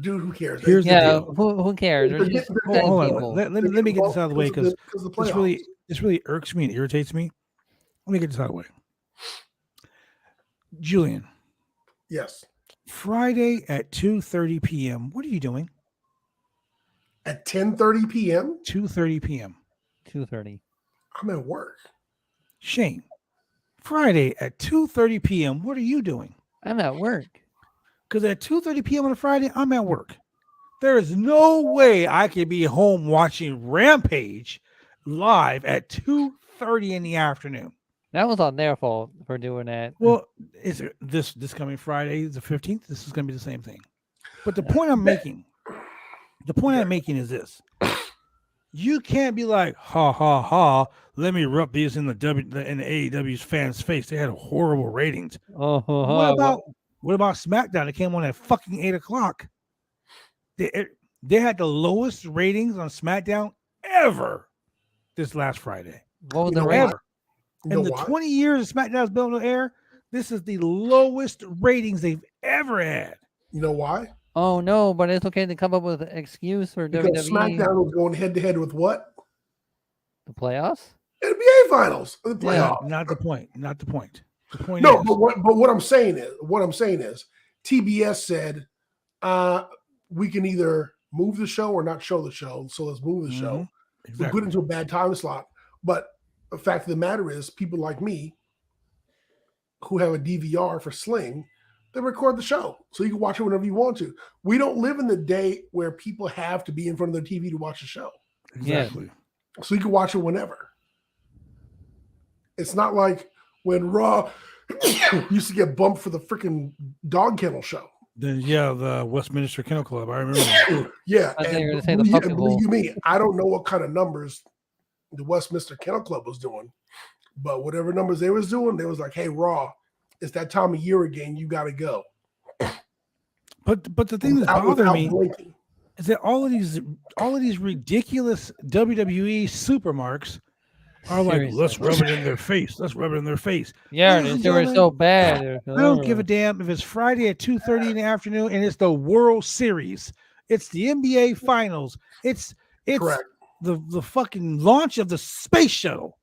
Dude, who cares? Here's the Yeah, deal. who cares? There's just Hold dead Hold on. people. Let me get this out of the way because the this really irks me and irritates me. Let me get this out of the way. Julian, Yes. Friday at 2:30 p.m. What are you doing? At 10:30 p.m., 2:30 p.m. 2:30. I'm at work. Shane, Friday at 2:30 p.m. What are you doing? I'm at work. Because at 2:30 p.m. on a Friday, I'm at work. There is no way I could be home watching Rampage live at 2:30 in the afternoon. That was on their fault for doing that. Well, is it this coming Friday, the 15th? This is going to be the same thing. But the point I'm making is this: you can't be like, ha ha ha. Let me rub these in the AEW's fans' face. They had horrible ratings. What about SmackDown? It came on at fucking 8:00. They had the lowest ratings on SmackDown ever this last Friday. What was You the know rate? what? Ever. You In know the why? 20 years SmackDown's been on the air, this is the lowest ratings they've ever had. You know why? Oh no, but it's okay to come up with an excuse for Because WWE. SmackDown was going head to head with what? The playoffs? NBA Finals, the Yeah. playoffs. Not the point. The point No, is, but what I'm saying is, TBS said, we can either move the show or not show the show. So let's move the show. We exactly. put it into a bad time slot. But the fact of the matter is, people like me who have a DVR for Sling, they record the show. So you can watch it whenever you want to. We don't live in the day where people have to be in front of their TV to watch the show. Exactly. So you can watch it whenever. It's not like when Raw used to get bumped for the freaking dog kennel show. The Westminster Kennel Club. I remember that. Yeah. I thought you were gonna say and the believe, Puppy and Bowl. believe me, I don't know what kind of numbers the Westminster Kennel Club was doing, but whatever numbers they was doing, they was like, hey, Raw, it's that time of year again. You got to go. But the thing that's Without bothering me blinking. is that all of these ridiculous WWE supermarks are like, Seriously. let's rub it in their face. Let's rub it in their face. Yeah, Ladies and they were gentlemen, so bad. I don't give a damn if it's Friday at 2:30 in the afternoon and it's the World Series. It's the NBA Finals. It's Correct. the fucking launch of the space shuttle.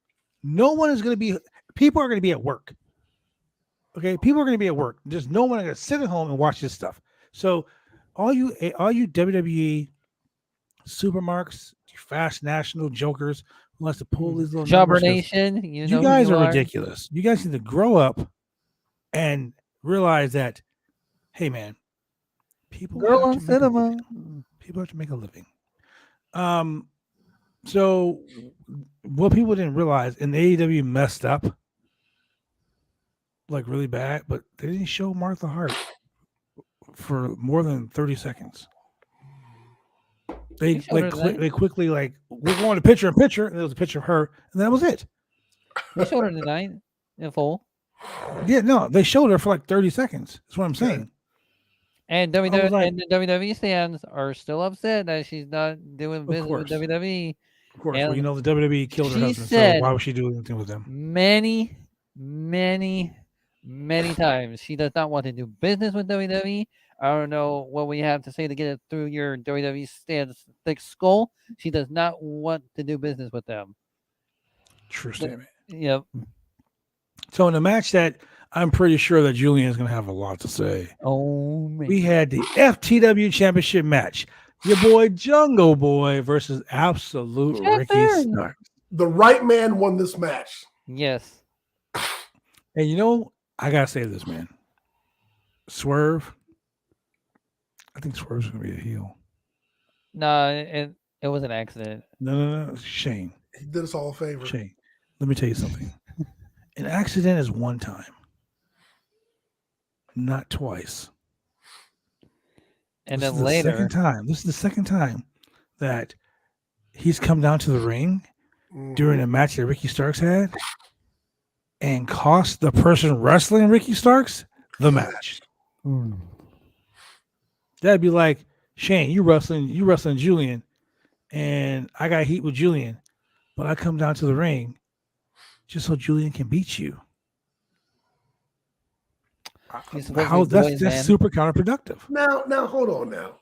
No one is going to be. People are going to be at work. Okay, people are going to be at work. There's no one going to sit at home and watch this stuff. So, all you WWE supermarks, you fast national jokers who wants to pull these little Jobber numbers, 'cause Nation, you know you guys who are you ridiculous. You guys need to grow up and realize that, hey man, people Girl have on to make a cinema. living. People have to make a living. So what people didn't realize, and AEW messed up like really bad, but they didn't show Martha Hart for more than 30 seconds. They showed her tonight. they quickly like, we're going to picture in picture, and there was a picture of her, and that was it. They showed her tonight in full. Yeah, no, they showed her for like 30 seconds. That's what I'm saying. And was WWE like- and the WWE fans are still upset that she's not doing business with course. WWE. Of course, well, And you know the WWE killed her she husband, said- so why would she do anything with them? Many times she does not want to do business with WWE. I don't know what we have to say to get it through your WWE stands thick skull. She does not want to do business with them. True statement. Yep. So in the match that I'm pretty sure that Julian is going to have a lot to say, Oh man. we had the FTW Championship match. Your boy Jungle Boy versus Absolute Jeff Ricky Aaron. Starks. The right man won this match. Yes. And you know, I gotta say this, man. Swerve. I think Swerve's gonna be a heel. No, it was an accident. No. Shane. He did us all a favor. Shane. Let me tell you something. An accident is one time, not twice. And This then is the later, second time. This is the second time that he's come down to the ring during a match that Ricky Starks had and cost the person wrestling Ricky Starks the match. That'd be like, Shane, you wrestling Julian, and I got heat with Julian, but I come down to the ring just so Julian can beat you. He's supposed to How be that's boys, man. super counterproductive. Now, hold on now.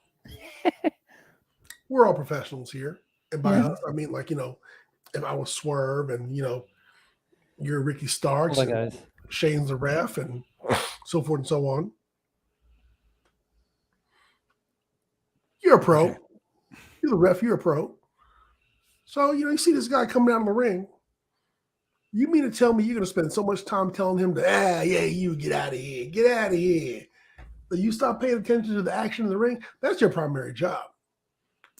We're all professionals here. And by us, I mean, like, if I was Swerve and, you're Ricky Starks Hold on, and guys. Shane's the ref and so forth and so on. You're a pro. Okay. You're the ref. You're a pro. So, you see this guy come down the ring. You mean to tell me you're going to spend so much time telling him to, you get out of here. Get out of here. But you stop paying attention to the action in the ring. That's your primary job.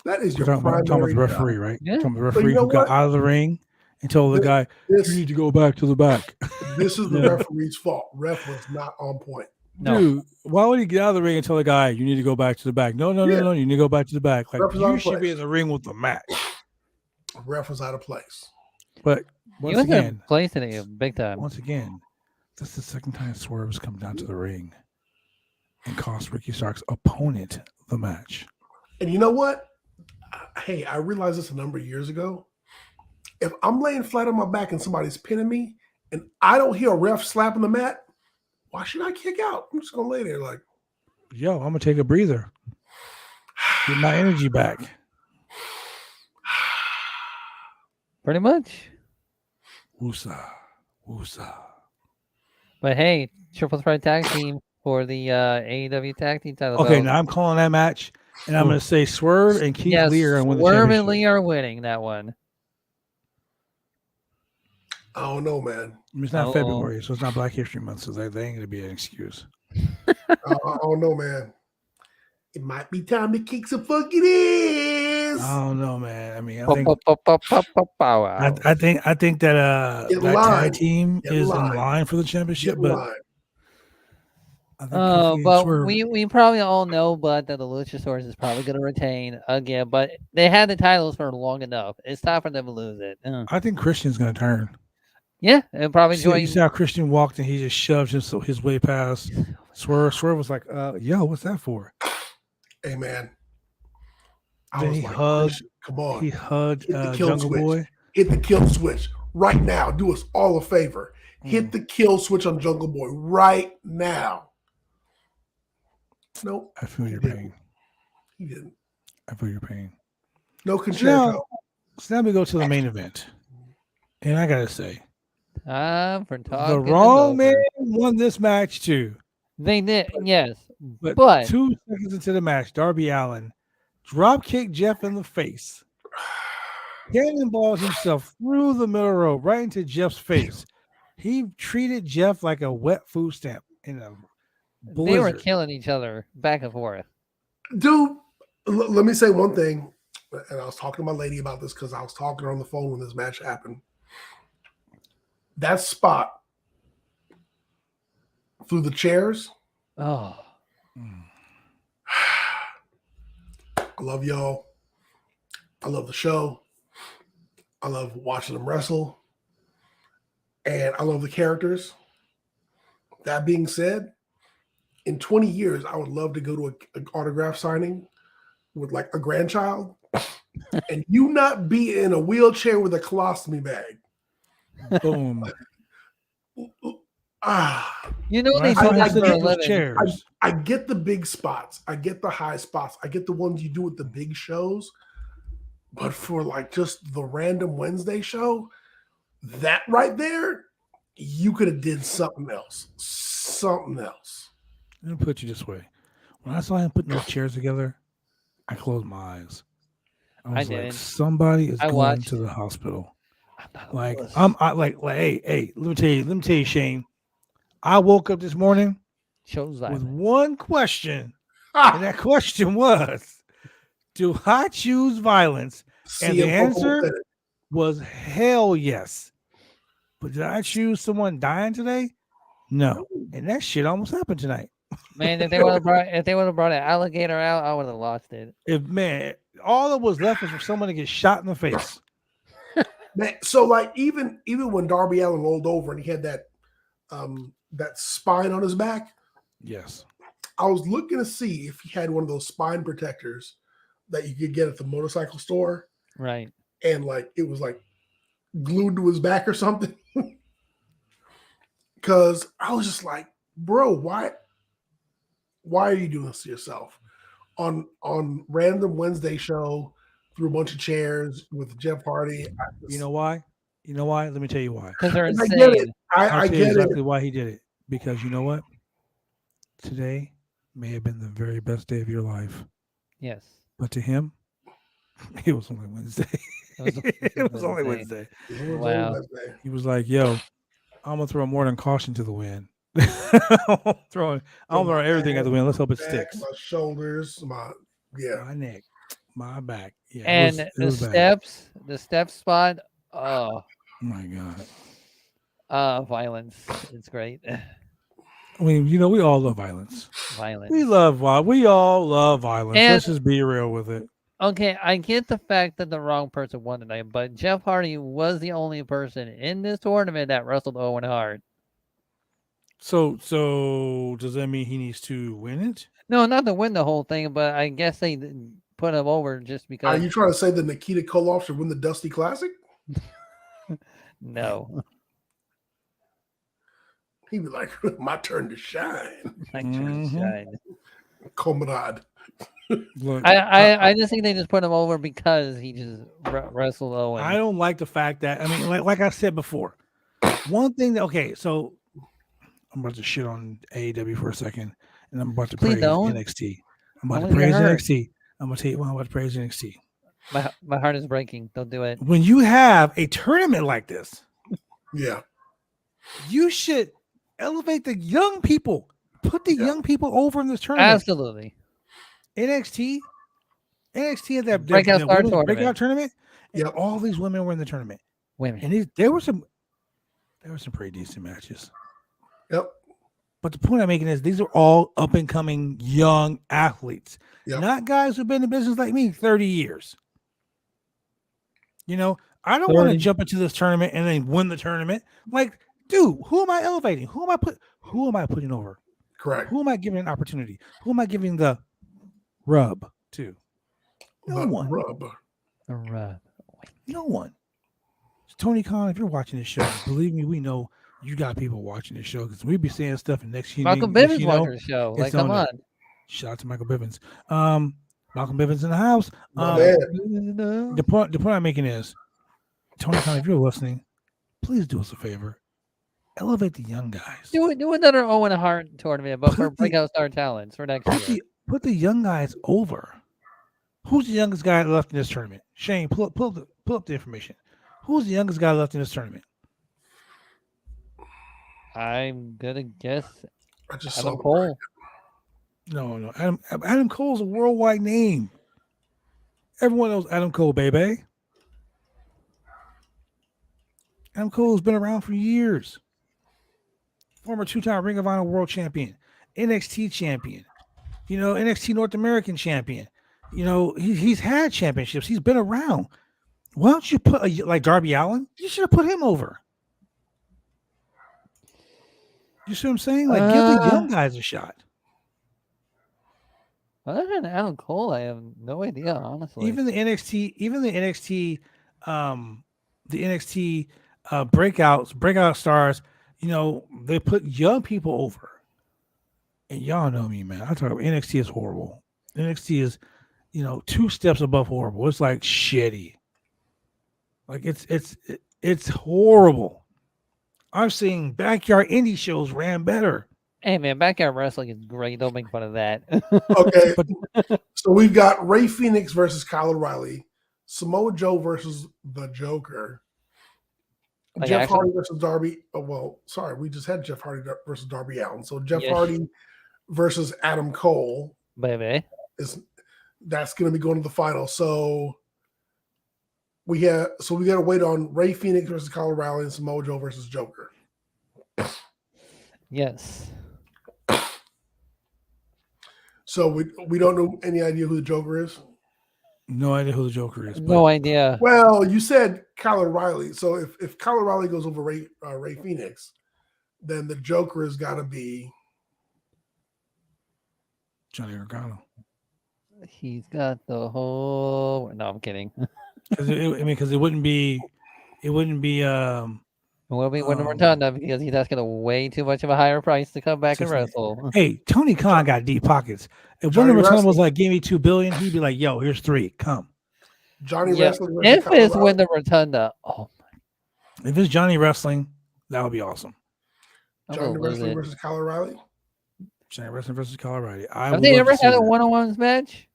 That is your We're talking about primary the job. referee, right? Yeah. Talking about the But referee you know who got what? out of the ring and told the guy, This, you need to go back to the back. this is the Yeah. referee's fault. Ref was not on point. No. Dude, why would he get out of the ring and tell the guy, you need to go back to the back? No, Yeah. you need to go back to the back. Like, Ref was out you of should be place. in the ring with the match. Ref was out of place. But He once was again, in place today, big time. this is the second time Swerve's come down to the ring and cost Ricky Starks' opponent the match. And you know what? Hey, I realized this a number of years ago. If I'm laying flat on my back and somebody's pinning me and I don't hear a ref slapping the mat, why should I kick out? I'm just going to lay there like, Yo, I'm going to take a breather. Get my energy back. Pretty much. Woosa. Woosa. But hey, triple threat tag team for the AEW tag team title. Okay, belt. now I'm calling that match, and I'm going to say Swerve and Keith yes, Lee are going to win the Swerve championship. and Lee are winning that one. I don't know, man. I mean, it's not Uh-oh. February, so it's not Black History Month, so they ain't going to be an excuse. I don't know, man. It might be time to kick some fucking ass. I don't know, man. I mean, I Pow, think pow, pow, pow, pow, pow, pow, wow. I think that Get that line. tag team Get is line. in line for the championship, Get but line. I think Keith Lee and But Swerve- we probably all know, but that the Luchasaurus is probably going to retain again. But they had the titles for long enough. It's time for them to lose it. I think Christian's going to turn. Yeah, and probably You join. see how Christian walked and he just shoved his way past Swerve. Swerve was like, yo, what's that for? Hey, man. I Then was he like, hugged- Christian, come on. He hugged Hit the kill Jungle switch. Boy. Hit the kill switch right now. Do us all a favor. Mm. Hit the kill switch on Jungle Boy right now. Nope, I feel your He didn't. pain. he didn't. I feel your pain. No So concerto. now we go to the main event. And I got to say, Time for the talking. wrong man won this match too. They did, yes. But, But- 2 seconds into the match, Darby Allin drop kicked Jeff in the face. Cannonballed himself through the middle row right into Jeff's face. He treated Jeff like a wet food stamp in a They were blizzard. killing each other back and forth. Dude, let me say one thing. And I was talking to my lady about this because I was talking to her on the phone when this match happened. That spot through the chairs. Oh, I love y'all. I love the show. I love watching them wrestle. And I love the characters. That being said, in 20 years, I would love to go to an autograph signing with like a grandchild and you not be in a wheelchair with a colostomy bag. Boom. you know When they I saw do him that sit for a in those living. chairs. I get the big spots. I get the high spots. I get the ones you do at the big shows. But for like just the random Wednesday show, that right there, you could have did something else. Something else. Let me put you this way. When I saw him putting those chairs together, I closed my eyes. I was like, did. somebody is I going watched. to the hospital. I'm not a Like wuss. hey, let me tell you, Shane. I woke up this morning Chose with violence. one question, and that question was, do I choose violence? And the CM Punk answer said it. was hell yes. But did I choose someone dying today? No. And that shit almost happened tonight. Man, if they would have brought an alligator out, I would have lost it. All that was left was for someone to get shot in the face. Man, so like even when Darby Allin rolled over and he had that spine on his back, Yes. I was looking to see if he had one of those spine protectors that you could get at the motorcycle store, Right. and like it was like glued to his back or something. Because I was just like, bro, why are you doing this to yourself on random Wednesday show through a bunch of chairs with Jeff Hardy? You know why? Let me tell you why. Because they're I insane. get it. I'll I tell you get exactly it. why he did it. Because you know what? Today may have been the very best day of your life. Yes. But to him, it was only Wednesday. It was only Wednesday. It was Wow. on Wednesday. He was like, yo, I'm going to throw more than caution to the wind. I'm throwing everything at the wind. Let's hope it Back, sticks. my shoulders, my neck, my back. Yeah, And it the was bad. the step spot, oh, Oh my God. violence. It's great. I mean, we all love violence. Violence. We all love violence. And- Let's just be real with it. Okay, I get the fact that the wrong person won tonight, but Jeff Hardy was the only person in this tournament that wrestled Owen Hart. So does that mean he needs to win it? No, not to win the whole thing, but I guess they put him over just Are because. you trying to say that Nikita Koloff should win the Dusty Classic? No. He'd be like, my turn to shine. My turn to shine. Comrade. Look, I just think they just put him over because he just wrestled Owen. I don't like the fact that, I mean, like I said before, one thing that, okay, so I'm about to shit on AEW for a second, and I'm about to Please praise don't. NXT. I'm about I to wanna get praise hurt. NXT. I'm going to tell you why I'm about to praise NXT. My heart is breaking. Don't do it. When you have a tournament like this, Yeah. you should elevate the young people. Put the young people over in this tournament. Absolutely. NXT had that Breakout star women's tournament. breakout tournament, and Yep. all these women were in the tournament. Women. And there were some pretty decent matches. Yep. But the point I'm making is these are all up and coming young athletes, Yep. not guys who've been in business like me 30 years. I don't want to 30. jump into this tournament and then win the tournament. Like, dude, who am I elevating? Who am I putting over? Correct. Who am I giving an opportunity? Who am I giving the rub to? No The one. rub. No one. Tony Khan, if you're watching this show, believe me, we know you got people watching this show because we be saying stuff and next Malcolm Bivens watching the show. Like, come on. Shout out to Michael Bivens. Malcolm Bivens in the house. My man. The point I'm making is, Tony Khan, if you're listening, please do us a favor. Elevate the young guys. Do another Owen Hart tournament, but for Put the- breakout star talents for next year. Put the young guys over. Who's the youngest guy left in this tournament? Shane, pull up the information. Who's the youngest guy left in this tournament? I'm gonna guess I just Adam saw the Cole. No. Adam Cole's a worldwide name. Everyone knows Adam Cole, baby. Adam Cole's been around for years. Former 2-time Ring of Honor World Champion, NXT champion, NXT North American champion. He's had championships. He's been around. Why don't you put like Darby Allin? You should have put him over. You see what I'm saying? Like, give the young guys a shot. Other than Adam Cole, I have no idea, honestly. Even the NXT breakout stars, they put young people over. And y'all know me, man. I talk about NXT is horrible. NXT is, 2 steps above horrible. It's like shitty. Like it's horrible. I'm seeing backyard indie shows ran better. Hey man, backyard wrestling is great. Don't make fun of that. Okay. So we've got Ray Phoenix versus Kyle O'Reilly, Samoa Joe versus the Joker, Like Jeff actually? Hardy versus Darby. Oh, well, sorry, we just had Jeff Hardy versus Darby Allin. So Jeff Yes. Hardy versus Adam Cole Baby. that's going to be going to the final. So we got to wait on Ray Phoenix versus Kyle O'Reilly and Samoa Joe versus Joker. Yes. So we don't know any idea who the Joker is. No idea who the Joker is. No idea. Well, you said Kyle O'Reilly. So if Kyle O'Reilly goes over Ray Phoenix, then the Joker has got to be Johnny Gargano. He's got the whole. No, I'm kidding. Because it wouldn't be. It will be Winter Rotunda because he's asking way too much of a higher price to come back and Seriously. wrestle. Hey, Tony Khan got deep pockets. If Johnny Winter Rotunda was Wrestling. like, "Give me $2 billion," he'd be like, "Yo, here's 3. Come." Johnny Yeah, Wrestling versus if Kyle it's O'Reilly. Winter Rotunda, oh, If it's Johnny Wrestling, that would be awesome. I'm Johnny gonna lose Wrestling it. versus Kyle O'Reilly. Johnny Wrestling versus Kyle O'Reilly. Have they ever had a one-on-ones match?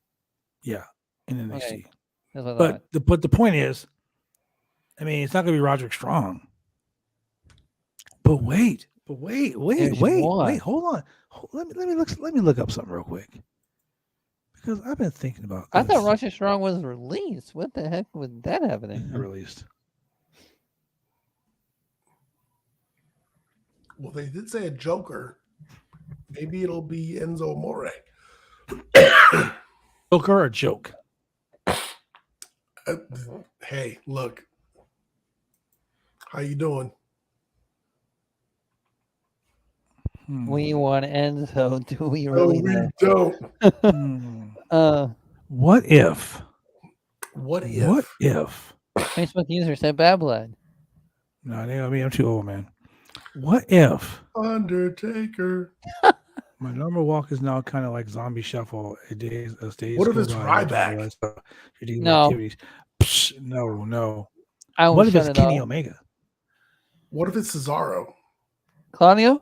Yeah, in NXT. Okay. That's what I thought. But the point is, it's not going to be Roderick Strong. But wait, There's hold one. on. Let me look up something real quick, because I've been thinking about this. I thought Roger Strong was released. What the heck was that happening? Released. Well, they did say a Joker. Maybe it'll be Enzo Amore. Joker or joke? Hey, look. How you doing? We want Enzo. Do we No, really? we know? don't. What if? What if? What if? Facebook user said bad blood. No, I'm too old, man. What if Undertaker. my normal walk is now kind of like zombie shuffle? Days What if go it's by, Ryback? your daily No. activities. Psh, no. I What if shut it's it Kenny off. Omega? What if it's Cesaro? Claudio? Okay,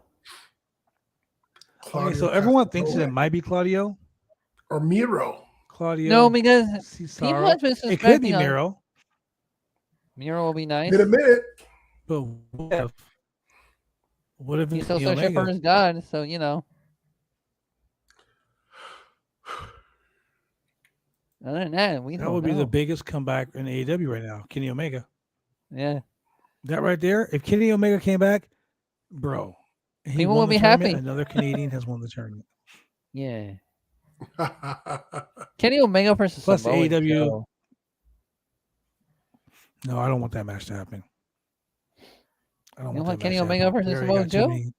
so Claudio everyone thinks that Castagnoli? it might be Claudio. Or Miro. Claudio. No, because Cesaro. people have been It could be suspecting on- Miro. Miro will be nice. Been a minute. But what if He's it's still Kenny searching for Omega? his God, so you know. Other than that, we That don't would be know. the biggest comeback in AEW right now. Kenny Omega. Yeah. That right there. If Kenny Omega came back, bro, and he People won will the be tournament, happy. Another Canadian has won the tournament. Yeah. Kenny Omega versus Plus Samoa AEW. Joe. No, I don't want that match to happen. I don't You want want that Kenny match to Omega happen. versus We already Samoa got Joe?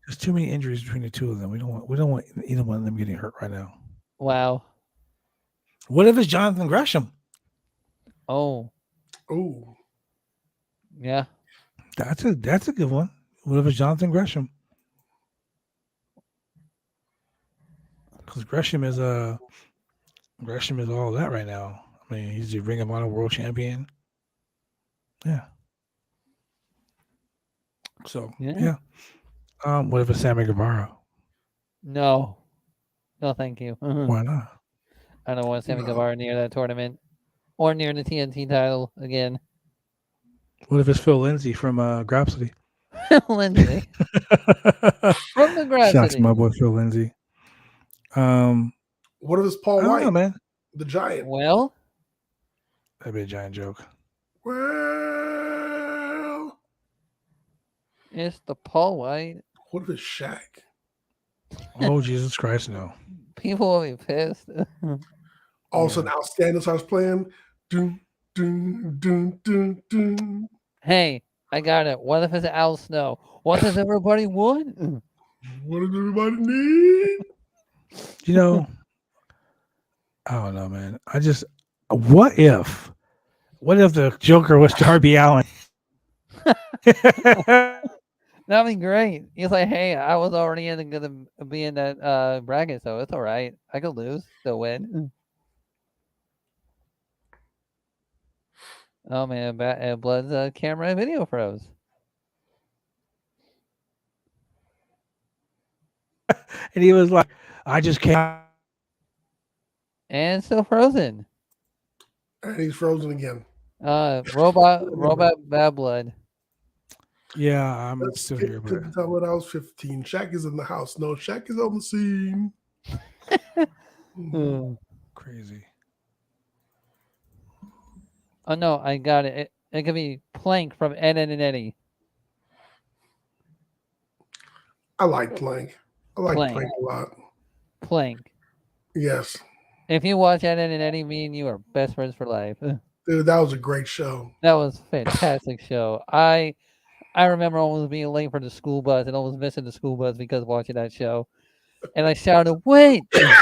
There's too many injuries between the two of them. We don't want either one of them getting hurt right now. Wow. What if it's Jonathan Gresham? Oh, Ooh. yeah. That's a good one. What if it's Jonathan Gresham? Because Gresham is all that right now. I mean, he's the Ring of Honor World Champion. Yeah. So Yeah. yeah. What if it's Sammy Guevara? No. No, thank you. Why not? I don't want Sammy No. Guevara near that tournament or near the TNT title again. What if it's Phil Lindsay from Grapsody? Lindsay from the Grass Shouts to City. my boy Phil Lindsay. What if it's I Paul don't know, White, man. the Giant? Well, That'd be a giant joke. Well, it's the Paul White. what if it's Shaq? Oh, Jesus Christ, no. People will be pissed. All of a sudden, Outstanding starts playing. Doom, doom, doom, doom, doom. Hey, I got it. What if it's Al Snow? What does everybody want? What does everybody need? You know, I don't know, man. What if the Joker was Darby Allin? That'd be great. He's like, hey, I was already gonna be in that bracket, so it's all right. I could lose, still win. Oh man, Blood's camera and video froze. And he was like, I just can't. And still frozen. And he's frozen again. Robot Bad Blood. Yeah, I'm Let's still skip here, to but the time when I was 15. Shaq is in the house. No, Shaq is on the scene. crazy. Oh no, I got it. It could be Plank from Ed, Ed and Eddie. I like Plank. I like Plank. Plank a lot. Plank. Yes. If you watch Ed, Ed and Eddie, me and you are best friends for life. Dude, that was a great show. That was a fantastic show. I remember almost being late for the school bus and almost missing the school bus because of watching that show. And I shouted, "Wait!" The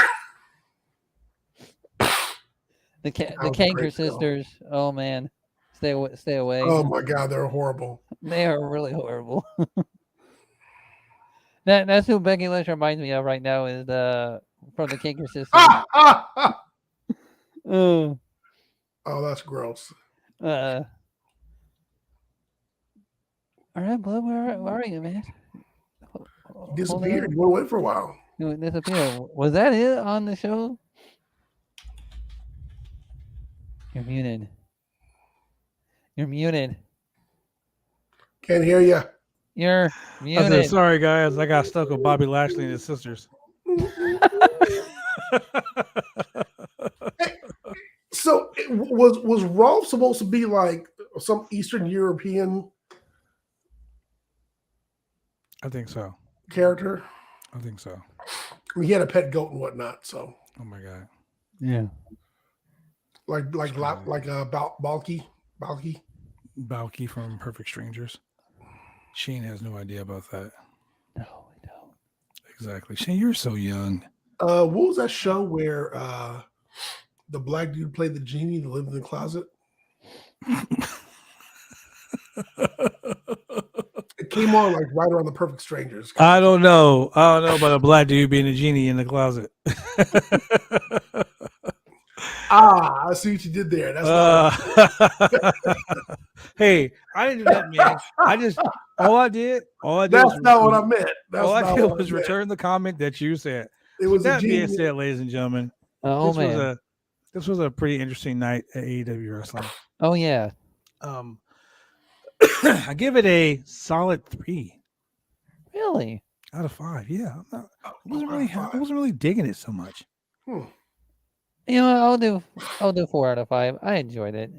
was a Kanker great show. sisters. Oh man, stay away. Oh my God, they're horrible. They are really horrible. That's who Becky Lynch reminds me of right now. Is from the Kanker sisters. Oh, that's gross. All right, Blood, where are you, man? He disappeared. He went away for a while. You disappeared. Was that it on the show? You're muted. You're muted. Can't hear you. You're I muted. said, sorry guys, I got stuck with Bobby Lashley and his sisters. So was Rolf supposed to be like some Eastern European I think so. character? I think so. I mean, he had a pet goat and whatnot. So Oh my god. Yeah. like Balky. Balky from Perfect Strangers. Shane has no idea about that. No, I don't. Exactly. Shane, you're so young. What was that show where the black dude played the genie that lived in the closet? It came on like right around the Perfect Strangers. I don't know. I don't know about a black dude being a genie in the closet. I see what you did there. That's Hey, I didn't do that, man. All I did that's not what I meant. That's all I not did what was meant. return the comment that you said. It was That a being genie. said, ladies and gentlemen, Oh man. this was a pretty interesting night at AEW Wrestling. Oh yeah. I give it a solid 3 Really? out of 5. Yeah, I wasn't Out of five. I wasn't really digging it so much. You know, I'll do 4 out of 5. I enjoyed it.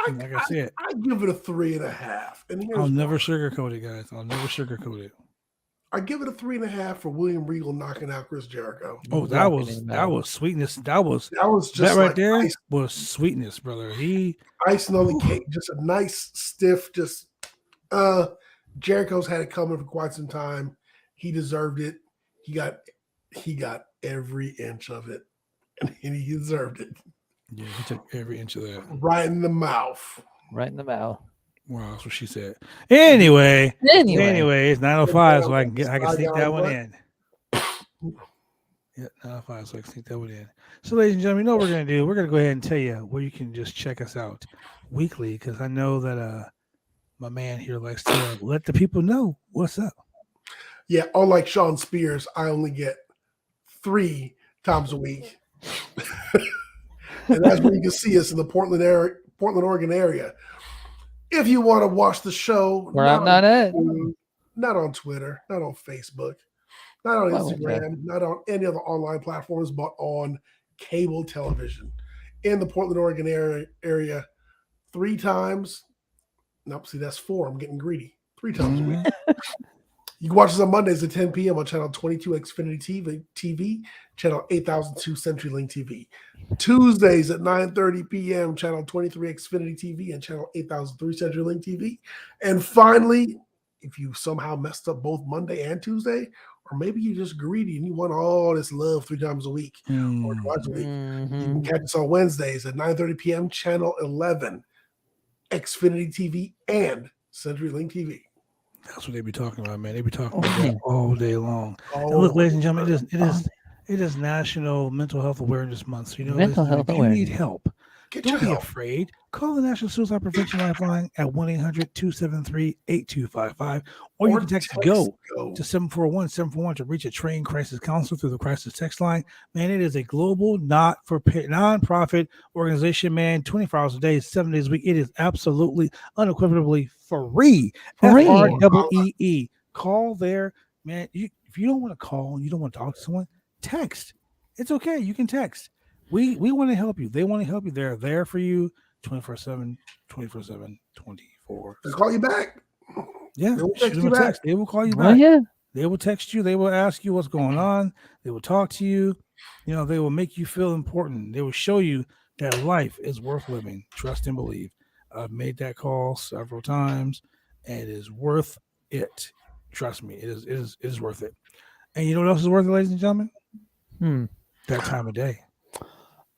Like I said, I give it a 3.5. And here's I'll never why. sugarcoat it, guys. I'll never sugarcoat it. I give it a 3.5 for William Regal knocking out Chris Jericho. Oh, that was sweetness. That was Just that right like there ice, was sweetness, brother. icing on the cake. Just a nice stiff. Jericho's had it coming for quite some time. He deserved it. He got every inch of it, and he deserved it. Yeah, he took every inch of that. Right in the mouth. Right in the mouth. Wow, that's what she said. Anyway, it's 9:05, so I can sneak that one in. Yeah, 9:05, so I can sneak that one in. So, ladies and gentlemen, you know what we're gonna do? We're gonna go ahead and tell you where you can just check us out weekly, because I know that my man here likes to let the people know what's up. Yeah, unlike Sean Spears, I only get 3 times a week. And that's where you can see us in the Portland, Oregon area. If you want to watch the show, Where I'm not at. Not on Twitter, not on Facebook, not on Oh, okay. Instagram, not on any other online platforms, but on cable television in the Portland, Oregon area 3 times. Nope, see, that's 4. I'm getting greedy. 3 times a week. You can watch us on Mondays at 10 p.m. on channel 22 Xfinity TV, channel 8002 CenturyLink TV. Tuesdays at 9:30 p.m. channel 23 Xfinity TV and channel 8003 CenturyLink TV. And finally, if you somehow messed up both Monday and Tuesday, or maybe you're just greedy and you want all this love 3 times a week or twice a week, you can catch us on Wednesdays at 9:30 p.m. channel 11 Xfinity TV and CenturyLink TV. That's what they be talking about, man. They be talking about that all day long. Oh, And look, ladies and gentlemen, it is National Mental Health Awareness Month. So, you know, Mental ladies and health gentlemen, if you need awareness. help, get don't your be help. afraid. Call the National Suicide Prevention Lifeline at 1-800-273-8255, or you can text GO to 741-741 to reach a trained crisis counselor through the crisis text line. Man, it is a global non-profit organization, man, 24 hours a day, 7 days a week. It is absolutely, unequivocally free. FREE. Call there, man. If you don't want to call and you don't want to talk to someone, text. It's okay. You can text. We want to help you. They want to help you. They're there for you 24/7, 24/7, 24. They'll call you back. Yeah, They will shoot text them you a back. text. They will call you Oh, back. yeah. They will text you. They will ask you what's going on. They will talk to you. You know, they will make you feel important. They will show you that life is worth living. Trust and believe. I've made that call several times, and it is worth it. Trust me, it is worth it. And you know what else is worth it, ladies and gentlemen? That time of day.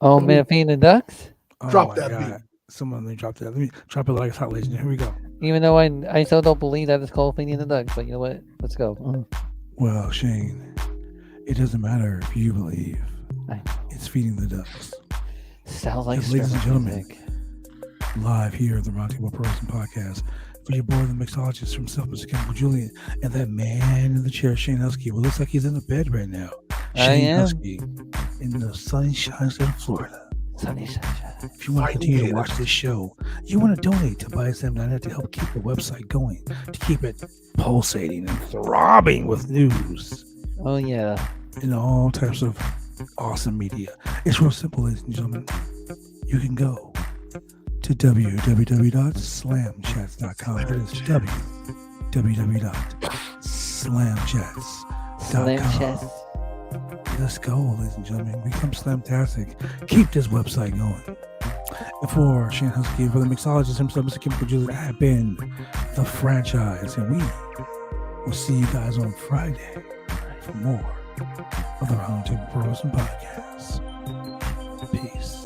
Oh, man, feeding the ducks? Oh Drop my that God. Someone let me drop that. Let me drop it like it's hot, ladies and gentlemen. Here we go. Even though I still don't believe that it's called feeding the ducks, but you know what? Let's go. Well, Shane, it doesn't matter if you believe. I know. It's feeding the ducks. Sounds like Yes, ladies and stripper gentlemen, music. live here at the Roundtable Pro Wrestling Podcast for your boy, the mixologist from South Mr. Chemical Julian, and that man in the chair, Shane Husky. Well, looks like he's in the bed right now. I Shane am. Husky in the sunshine state of Florida. Sunny sunshine. If you want to continue to watch this show, you want to donate to BuySam.net to help keep the website going, to keep it pulsating and throbbing with news Oh, yeah. and all types of awesome media. It's real simple, ladies and gentlemen. You can go to www.slamchats.com. That is www.slamchats.com. Slam chest. Let's go, ladies and gentlemen. Become Slamtastic. Keep this website going. And for Shane Husky, for the mixologist himself, Mr. Chemical Julian, I have been the franchise, and we will see you guys on Friday for more of the Roundtable Pro Wrestling Podcast. Peace.